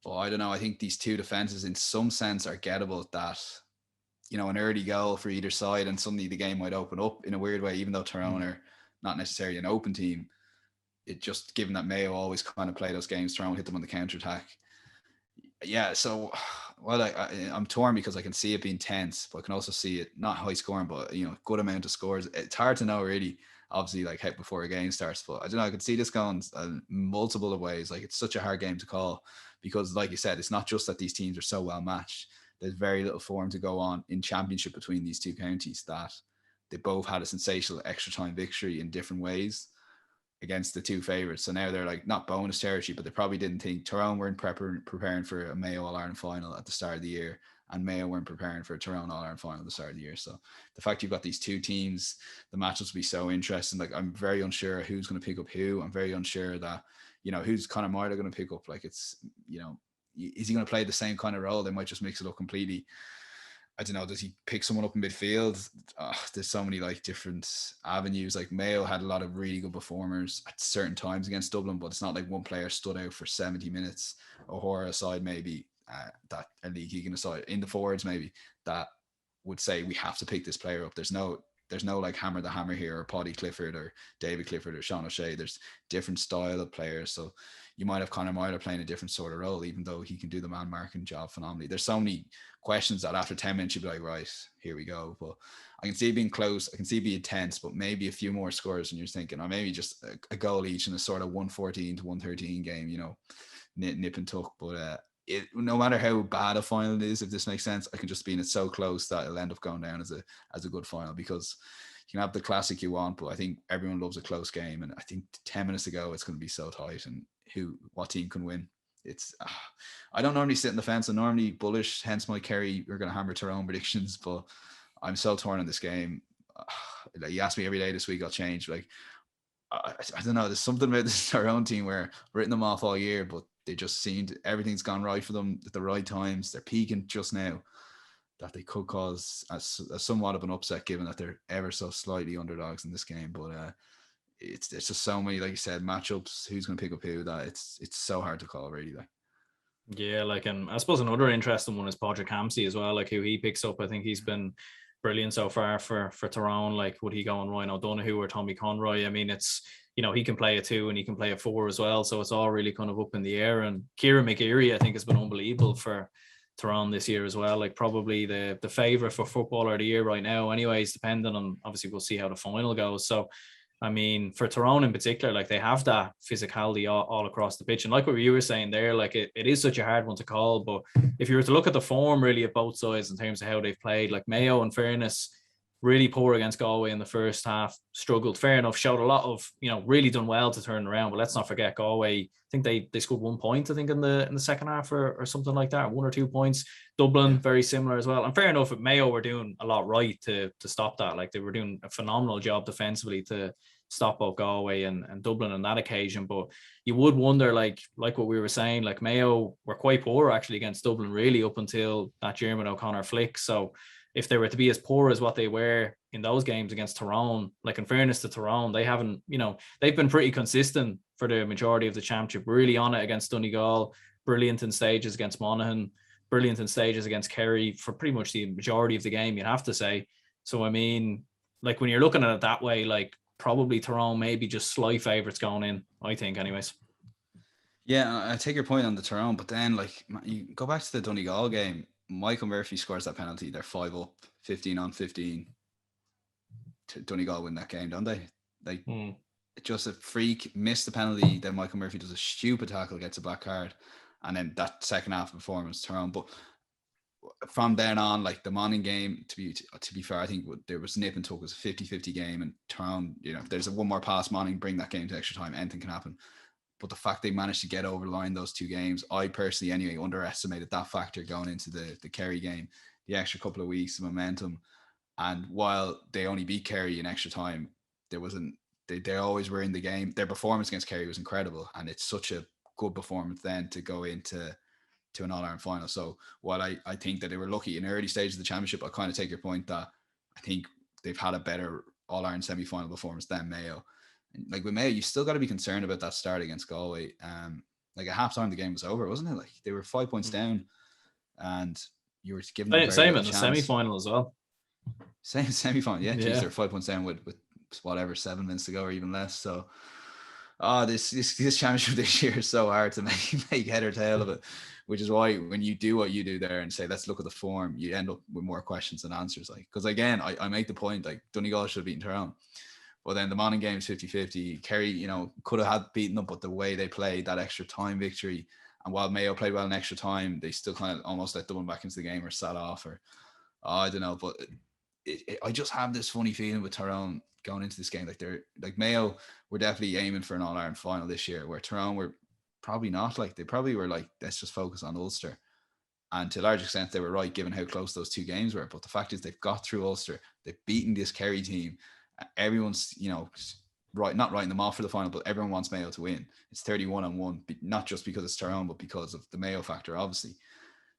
C: But I don't know. I think these two defenses, in some sense, are gettable. That, you know, an early goal for either side, and suddenly the game might open up in a weird way. Even though Tyrone are not necessarily an open team, it just, given that Mayo always kind of play those games, Tyrone hit them on the counter attack. Yeah, so well, I'm torn because I can see it being tense, but I can also see it not high scoring, but you know, good amount of scores. It's hard to know really, obviously, like before a game starts. But I don't know. I can see this going multiple of ways. Like, it's such a hard game to call because, like you said, it's not just that these teams are so well matched. There's very little form to go on in championship between these two counties, that they both had a sensational extra time victory in different ways against the two favourites. So now they're like not bonus territory, but they probably didn't think. Tyrone weren't preparing for a Mayo All-Ireland final at the start of the year, and Mayo weren't preparing for a Tyrone All-Ireland final at the start of the year. So the fact you've got these two teams, the matchups will be so interesting. Like, I'm very unsure who's going to pick up who. I'm very unsure that, you know, who's Conor Myler going to pick up. Like, it's, you know, is he going to play the same kind of role? They might just mix it up completely. I don't know, does he pick someone up in midfield? There's so many like different avenues. Like, Mayo had a lot of really good performers at certain times against Dublin, but it's not like one player stood out for 70 minutes. O'Hara aside, maybe, that Lee Keegan aside, in the forwards maybe, that would say we have to pick this player up. There's no like Hammer the Hammer here, or Paddy Clifford or David Clifford or Sean O'Shea. There's different style of players. So you might have Conor Myler playing a different sort of role, even though he can do the man marking job phenomenally. There's so many questions that after 10 minutes you'd be like, right, here we go. But I can see it being close. I can see it being tense, but maybe a few more scores, and you're thinking, or maybe just a goal each in a sort of 114 to 113 game, you know, nip and tuck. But no matter how bad a final it is, if this makes sense, I can just be in it so close that it'll end up going down as a good final, because you can have the classic you want, but I think everyone loves a close game. And I think 10 minutes ago, it's going to be so tight, and what team can win. It's I don't normally sit in the fence. I'm normally bullish, hence my Kerry, we're going to hammer Tyrone predictions, but I'm so torn in this game. Like, you ask me every day this week, I'll change. Like, I don't know, there's something about this Tyrone team where I've written them off all year, but they just seemed, everything's gone right for them at the right times. They're peaking just now, that they could cause a somewhat of an upset, given that they're ever so slightly underdogs in this game. But it's just so many, like you said, matchups, who's going to pick up who, that it's so hard to call really. Like,
D: Yeah, like, and I suppose another interesting one is Padraig Hampsey as well, like who he picks up. I think he's been brilliant so far for Tyrone. Like, would he go on Ryan O'Donoghue or Tommy Conroy? I mean, it's, you know, he can play a 2 and he can play a 4 as well, so it's all really kind of up in the air. And Kieran McGeary, I think, has been unbelievable for Tyrone this year as well. Like, probably the favourite for footballer of the year right now anyways, depending on, obviously we'll see how the final goes. So I mean, for Tyrone in particular, like, they have that physicality all across the pitch. And like what you were saying there, like, it is such a hard one to call. But if you were to look at the form really of both sides in terms of how they've played, like Mayo, in fairness, really poor against Galway in the first half, struggled, fair enough, showed a lot of, you know, really done well to turn around. But let's not forget Galway, I think they scored 1 point, I think, in the second half or something like that, 1 or 2 points. Dublin, very similar as well. And fair enough, Mayo were doing a lot right to stop that. Like, they were doing a phenomenal job defensively to stop both Galway and Dublin on that occasion. But you would wonder, like what we were saying, like Mayo were quite poor actually against Dublin, really, up until that Jeremy O'Connor flick. So if they were to be as poor as what they were in those games against Tyrone, like, in fairness to Tyrone, they haven't, you know, they've been pretty consistent for the majority of the championship, really on it against Donegal, brilliant in stages against Monaghan, brilliant in stages against Kerry for pretty much the majority of the game, you'd have to say. So, I mean, like when you're looking at it that way, like probably Tyrone maybe just slight favourites going in, I think anyways.
C: Yeah, I take your point on the Tyrone, but then like you go back to the Donegal game, Michael Murphy scores that penalty, they're 5 up, 15 on 15. Donegal win that game, don't they? Like just a freak, missed the penalty, then Michael Murphy does a stupid tackle, gets a black card, and then that second half of performance, Tyrone. But from then on, like the Monaghan game, to be fair, I think there was nip and tuck. It was a 50-50 game, and Tyrone, if there's one more pass, Monaghan bring that game to extra time, anything can happen. But the fact they managed to get over the line those two games, I personally anyway underestimated that factor going into the Kerry game, the extra couple of weeks of momentum. And while they only beat Kerry in extra time, there wasn't. They always were in the game. Their performance against Kerry was incredible, and it's such a good performance then to go into an All-Ireland final. So while I think that they were lucky in early stages of the championship, I kind of take your point that I think they've had a better All-Ireland semi-final performance than Mayo. And like with Mayo, you still got to be concerned about that start against Galway. Like at halftime, the game was over, wasn't it? Like they were 5 points down, and you were given them
D: Same in the
C: chance.
D: semi-final as well.
C: Same semi-final, yeah.
D: Yeah.
C: They're 5 points down with whatever 7 minutes to go or even less. So, this championship this year is so hard to make head or tail of it, which is why when you do what you do there and say let's look at the form, you end up with more questions than answers. Like because again, I make the point like Donegal should have beaten Tyrone. Well, then the Monaghan game is 50-50. Kerry, could have had beaten them, but the way they played that extra time victory, and while Mayo played well in extra time, they still kind of almost let Dublin back into the game or sat off, or I don't know. But I just have this funny feeling with Tyrone going into this game. Like Mayo were definitely aiming for an All-Ireland final this year, where Tyrone were probably not. Like they probably were like, let's just focus on Ulster. And to a large extent, they were right, given how close those two games were. But the fact is, they've got through Ulster. They've beaten this Kerry team. Everyone's, right, not writing them off for the final, but everyone wants Mayo to win. It's 31-1, not just because it's Tyrone, but because of the Mayo factor, obviously.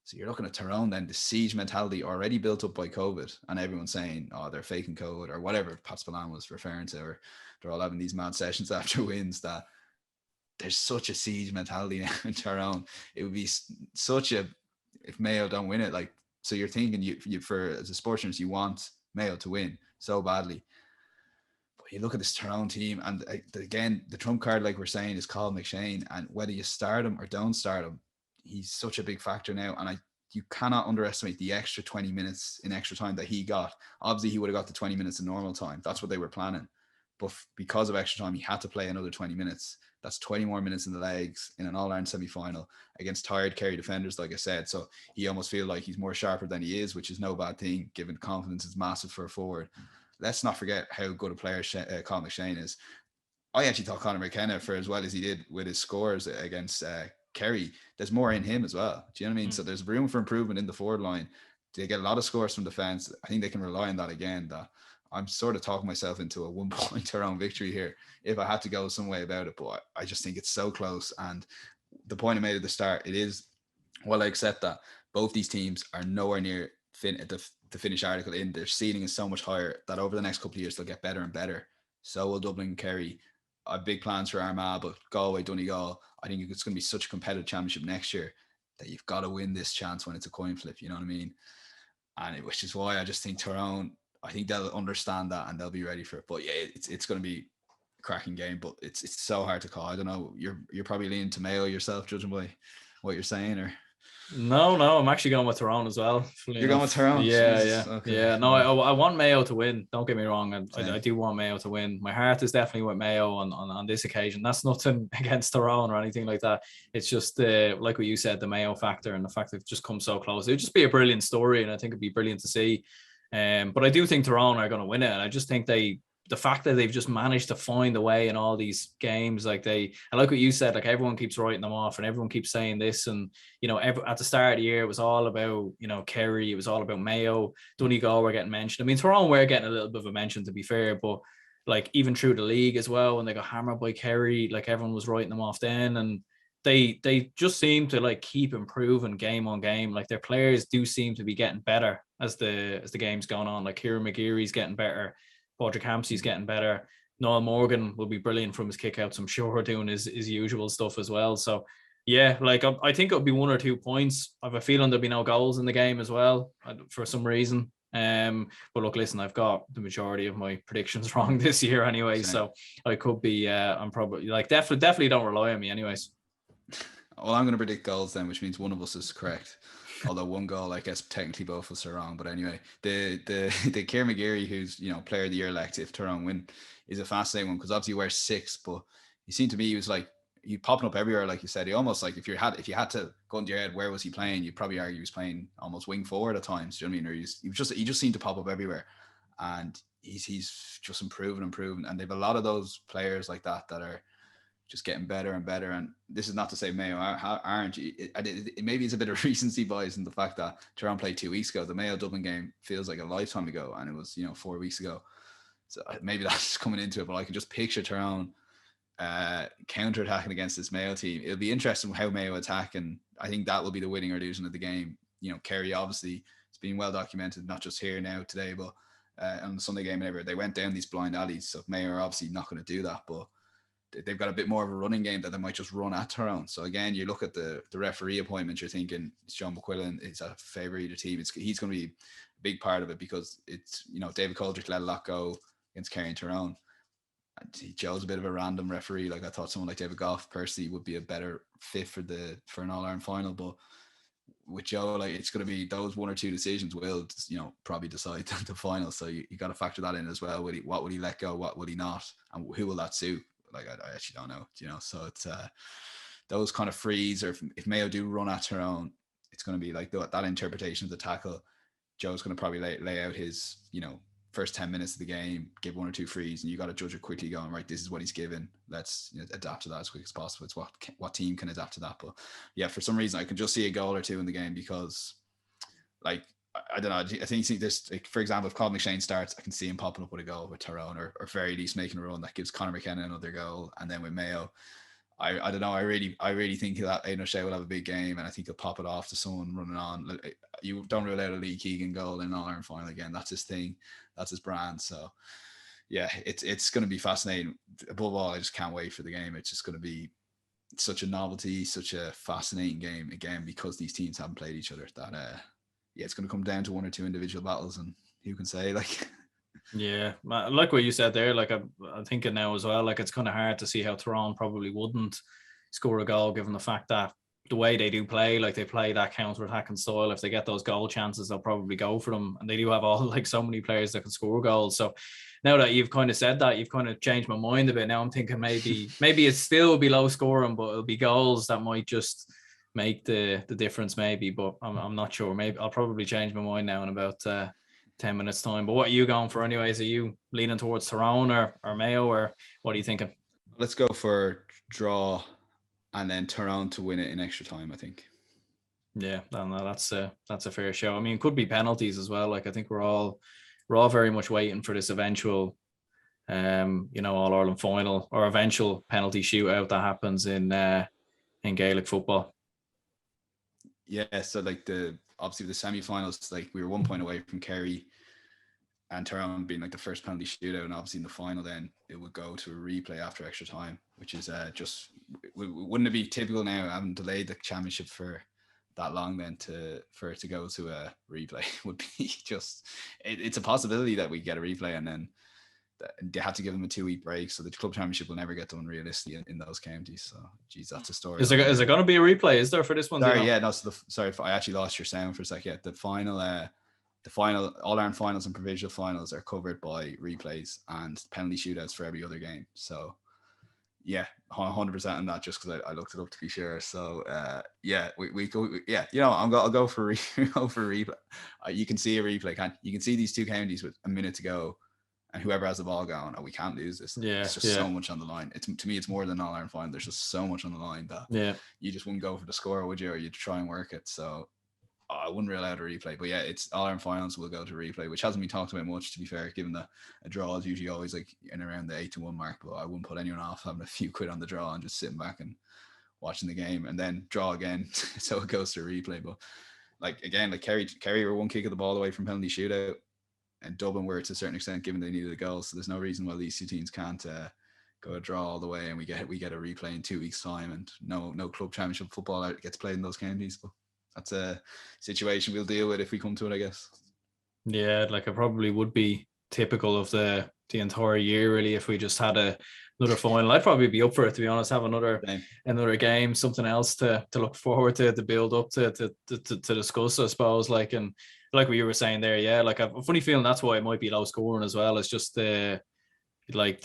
C: So you're looking at Tyrone then, the siege mentality already built up by COVID, and everyone's saying, oh, they're faking COVID or whatever Pat Spillane was referring to, or they're all having these mad sessions after wins, that there's such a siege mentality now in Tyrone. It would be such a, if Mayo don't win it, like, so you're thinking you for as a sports journalist, you want Mayo to win so badly. You look at this Tyrone team, and again, the trump card, like we're saying, is Colin McShane, and whether you start him or don't start him, he's such a big factor now, and you cannot underestimate the extra 20 minutes in extra time that he got. Obviously, he would have got the 20 minutes in normal time. That's what they were planning. But because of extra time, he had to play another 20 minutes. That's 20 more minutes in the legs in an All-Ireland semi-final against tired Kerry defenders, like I said. So he almost feels like he's more sharper than he is, which is no bad thing, given confidence is massive for a forward. Let's not forget how good a player Colin McShane is. I actually thought Conor McKenna, for as well as he did with his scores against Kerry, there's more in him as well. Do you know what I mean? So there's room for improvement in the forward line. They get a lot of scores from defence. I think they can rely on that again. That I'm sort of talking myself into a 1 point Tyrone victory here if I had to go some way about it. But I just think it's so close. And the point I made at the start, it is, while I accept that both these teams are nowhere near the finish article in, their ceiling is so much higher that over the next couple of years they'll get better and better. So will Dublin and Kerry. I have big plans for Armagh, but Galway, Donegal, I think it's going to be such a competitive championship next year that you've got to win this chance when it's a coin flip, you know what I mean? And which is why I just think Tyrone, I think they'll understand that and they'll be ready for it. But yeah, it's going to be a cracking game, but it's so hard to call. I don't know, you're probably leaning to Mayo yourself, judging by what you're saying, or...
D: No, I'm actually going with Tyrone as well.
C: You're going with Tyrone?
D: Yeah,
C: Jesus.
D: yeah.
C: Okay.
D: Yeah, no, I want Mayo to win. Don't get me wrong. I do want Mayo to win. My heart is definitely with Mayo on this occasion. That's nothing against Tyrone or anything like that. It's just, like what you said, the Mayo factor and the fact that they've just come so close. It would just be a brilliant story, and I think it'd be brilliant to see. But I do think Tyrone are going to win it, and I just think the fact that they've just managed to find a way in all these games, like I like what you said, like everyone keeps writing them off and everyone keeps saying this, and at the start of the year it was all about Kerry, it was all about Mayo, Donegal were getting mentioned. I mean, Tyrone were getting a little bit of a mention, to be fair, but like even through the league as well, when they got hammered by Kerry, like everyone was writing them off then, and they just seem to like keep improving game on game. Like their players do seem to be getting better as the game's gone on. Like Kieran McGeary's getting better, Padraig Hampsey's getting better. Noel Morgan will be brilliant from his kickouts, I'm sure, doing his usual stuff as well. So Yeah, like I think it'll be 1 or 2 points. I have a feeling there'll be no goals in the game as well for some reason. But look, listen, I've got the majority of my predictions wrong this year anyway,
C: Same.
D: so I could be. I'm probably like definitely don't rely on me, anyways.
C: Well, I'm going to predict goals then, which means one of us is correct. Although one goal, I guess technically both of us are wrong. But anyway, the Kieran McGeary, who's player of the year elect if Tyrone win, is a fascinating one because obviously he wears 6, but he seemed to me he was like he popping up everywhere, like you said. He almost like if you had to go into your head where was he playing, you'd probably argue he was playing almost wing forward at times. Do you know what I mean? Or he just seemed to pop up everywhere, and he's just improving, and they've a lot of those players like that are just getting better and better. And this is not to say Mayo aren't. Maybe it's a bit of recency bias in the fact that Tyrone played 2 weeks ago. The Mayo Dublin game feels like a lifetime ago, and it was 4 weeks ago. So maybe that's coming into it. But I can just picture Tyrone counter-attacking against this Mayo team. It'll be interesting how Mayo attack, and I think that will be the winning or losing of the game. Kerry obviously it's been well documented, not just here now today, but on the Sunday game and everywhere. They went down these blind alleys, so Mayo are obviously not going to do that, but they've got a bit more of a running game that they might just run at Tyrone. So again, you look at the referee appointment, you're thinking it's John McQuillan, it's a favour of the team. He's going to be a big part of it because it's, David Coldrick let a lot go against Kerry and Tyrone. And Joe's a bit of a random referee. Like I thought someone like David Goff personally would be a better fit for an All-Ireland final, but with Joe, like it's going to be those 1 or 2 decisions will, probably decide the final. So you got to factor that in as well. What will he let go? What will he not? And who will that suit? Like I actually don't know, so it's those kind of frees, or if Mayo do run at Tyrone, it's going to be like that interpretation of the tackle. Joe's going to probably lay out his first 10 minutes of the game, give 1 or 2 frees, and you got to judge it quickly going, right, this is what he's given, let's adapt to that as quick as possible. It's what team can adapt to that. But yeah, for some reason I can just see a goal or 2 in the game because like I don't know. I think this, like, for example, if Colin McShane starts, I can see him popping up with a goal with Tyrone, or very least making a run that gives Conor McKenna another goal. And then with Mayo, I don't know. I really think that Aidan O'Shea will have a big game, and I think he'll pop it off to someone running on. You don't rule out a Lee Keegan goal in an All-Ireland final again. That's his thing. That's his brand. So yeah, it's going to be fascinating. Above all, I just can't wait for the game. It's just going to be such a novelty, such a fascinating game again, because these teams haven't played each other. That yeah, it's going to come down to 1 or 2 individual battles, and who can say, like.
D: Yeah, like what you said there, like I'm thinking now as well, like it's kind of hard to see how Tyrone probably wouldn't score a goal given the fact that the way they do play, like they play that counter-attacking style. If they get those goal chances, they'll probably go for them, and they do have like so many players that can score goals. So now that you've kind of said that, you've kind of changed my mind a bit. Now I'm thinking maybe it still be low scoring, but it'll be goals that might just make the difference maybe, but I'm not sure. Maybe I'll probably change my mind now in about 10 minutes time. But what are you going for anyways? Are you leaning towards Tyrone or Mayo, or what are you thinking?
C: Let's go for draw and then Tyrone to win it in extra time, I think.
D: Yeah, no, that's a fair show. I mean, it could be penalties as well. Like I think we're all very much waiting for this eventual All-Ireland final or eventual penalty shootout that happens in Gaelic football.
C: Yeah, so like obviously the semi-finals, like we were 1 point away from Kerry and Tyrone being like the first penalty shootout, and obviously in the final then it would go to a replay after extra time, which is just wouldn't it be typical now, having delayed the championship for that long, then for it to go to a replay would be just it's a possibility that we get a replay, and then they had to give them a 2-week break, so the club championship will never get done realistically in those counties. So geez, that's a story.
D: Is there going to be a replay? Is there for this one?
C: Sorry, yeah, no. So sorry, I actually lost your sound for a second. Yeah, the final All-Ireland finals and provincial finals are covered by replays and penalty shootouts for every other game. So yeah, 100% on that, just because I looked it up to be sure. So yeah, we go. Yeah, I'll go for replay. You can see a replay. You can see these 2 counties with a minute to go, and whoever has the ball going, we can't lose this.
D: Yeah,
C: it's just so much on the line. To me, it's more than an All-Ireland final. There's just so much on the line that you just wouldn't go for the score, would you? Or you'd try and work it. So I wouldn't rule out a replay. But yeah, it's All-Ireland finals will go to replay, which hasn't been talked about much, to be fair, given that a draw is usually always like in around the 8-1 mark. But I wouldn't put anyone off having a few quid on the draw and just sitting back and watching the game, and then draw again so it goes to replay. But like again, like Kerry were 1 kick of the ball away from penalty shootout, and Dublin were to a certain extent, given they needed a goal. So there's no reason why these 2 teams can't go a draw all the way, and we get a replay in 2 weeks' time, and no club championship football gets played in those counties. But that's a situation we'll deal with if we come to it, I guess.
D: Yeah, like it probably would be typical of the entire year, really, if we just had another final. I'd probably be up for it, to be honest. Have another game, something else to look forward to build up to discuss, I suppose. Like, and like what you were saying there, yeah, like I've a funny feeling that's why it might be low scoring as well. It's just the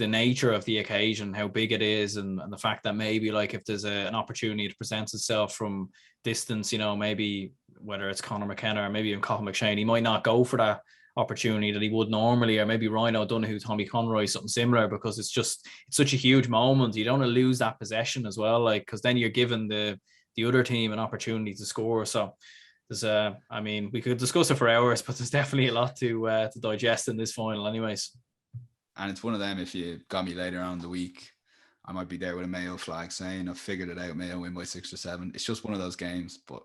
D: nature of the occasion, how big it is, and the fact that maybe like if there's an opportunity that presents itself from distance, you know, maybe whether it's Conor McKenna or maybe even Colin McShane, he might not go for that opportunity that he would normally, or maybe Ryan O'Donoghue, Tommy Conroy, something similar, because it's such a huge moment. You don't want to lose that possession as well, like, because then you're giving the other team an opportunity to score. So there's I mean, we could discuss it for hours, but there's definitely a lot to digest in this final anyways.
C: And it's one of them, if you got me later on in the week, I might be there with a Mayo flag saying I've figured it out, Mayo win by 6 or 7. It's just one of those games, but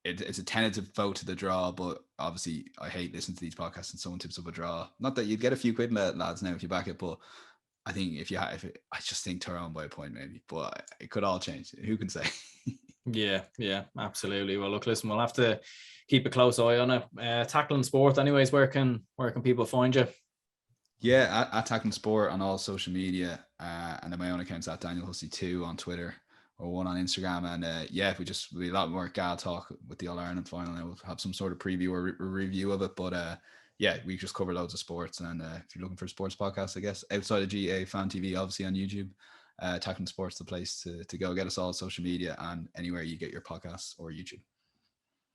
C: it's a tentative vote to the draw. But obviously I hate listening to these podcasts and someone tips up a draw. Not that you'd get a few quid, lads, now if you back it, but I think I just think Tyrone by a point maybe, but it could all change. Who can say?
D: Yeah, absolutely. Well, look, listen, we'll have to keep a close eye on it. Tackling Sport, anyways, where can people find you?
C: Yeah, at Tackling Sport on all social media, and then my own account's at Daniel Hussey 2 on Twitter, or 1 on Instagram. And we'll be a lot more GAA talk with the All Ireland final, and we'll have some sort of preview or review of it. But we just cover loads of sports. And if you're looking for a sports podcast, I guess outside of GAA Fan TV, obviously on YouTube, Tackling Sport's the place to go. Get us all on social media and anywhere you get your podcasts or YouTube.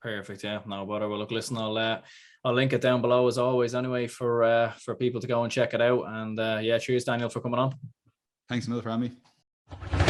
D: Perfect. Yeah, no bother. Well, look, listen, I'll link it down below as always anyway for people to go and check it out. And cheers, Daniel, for coming on.
C: Thanks a million for having me.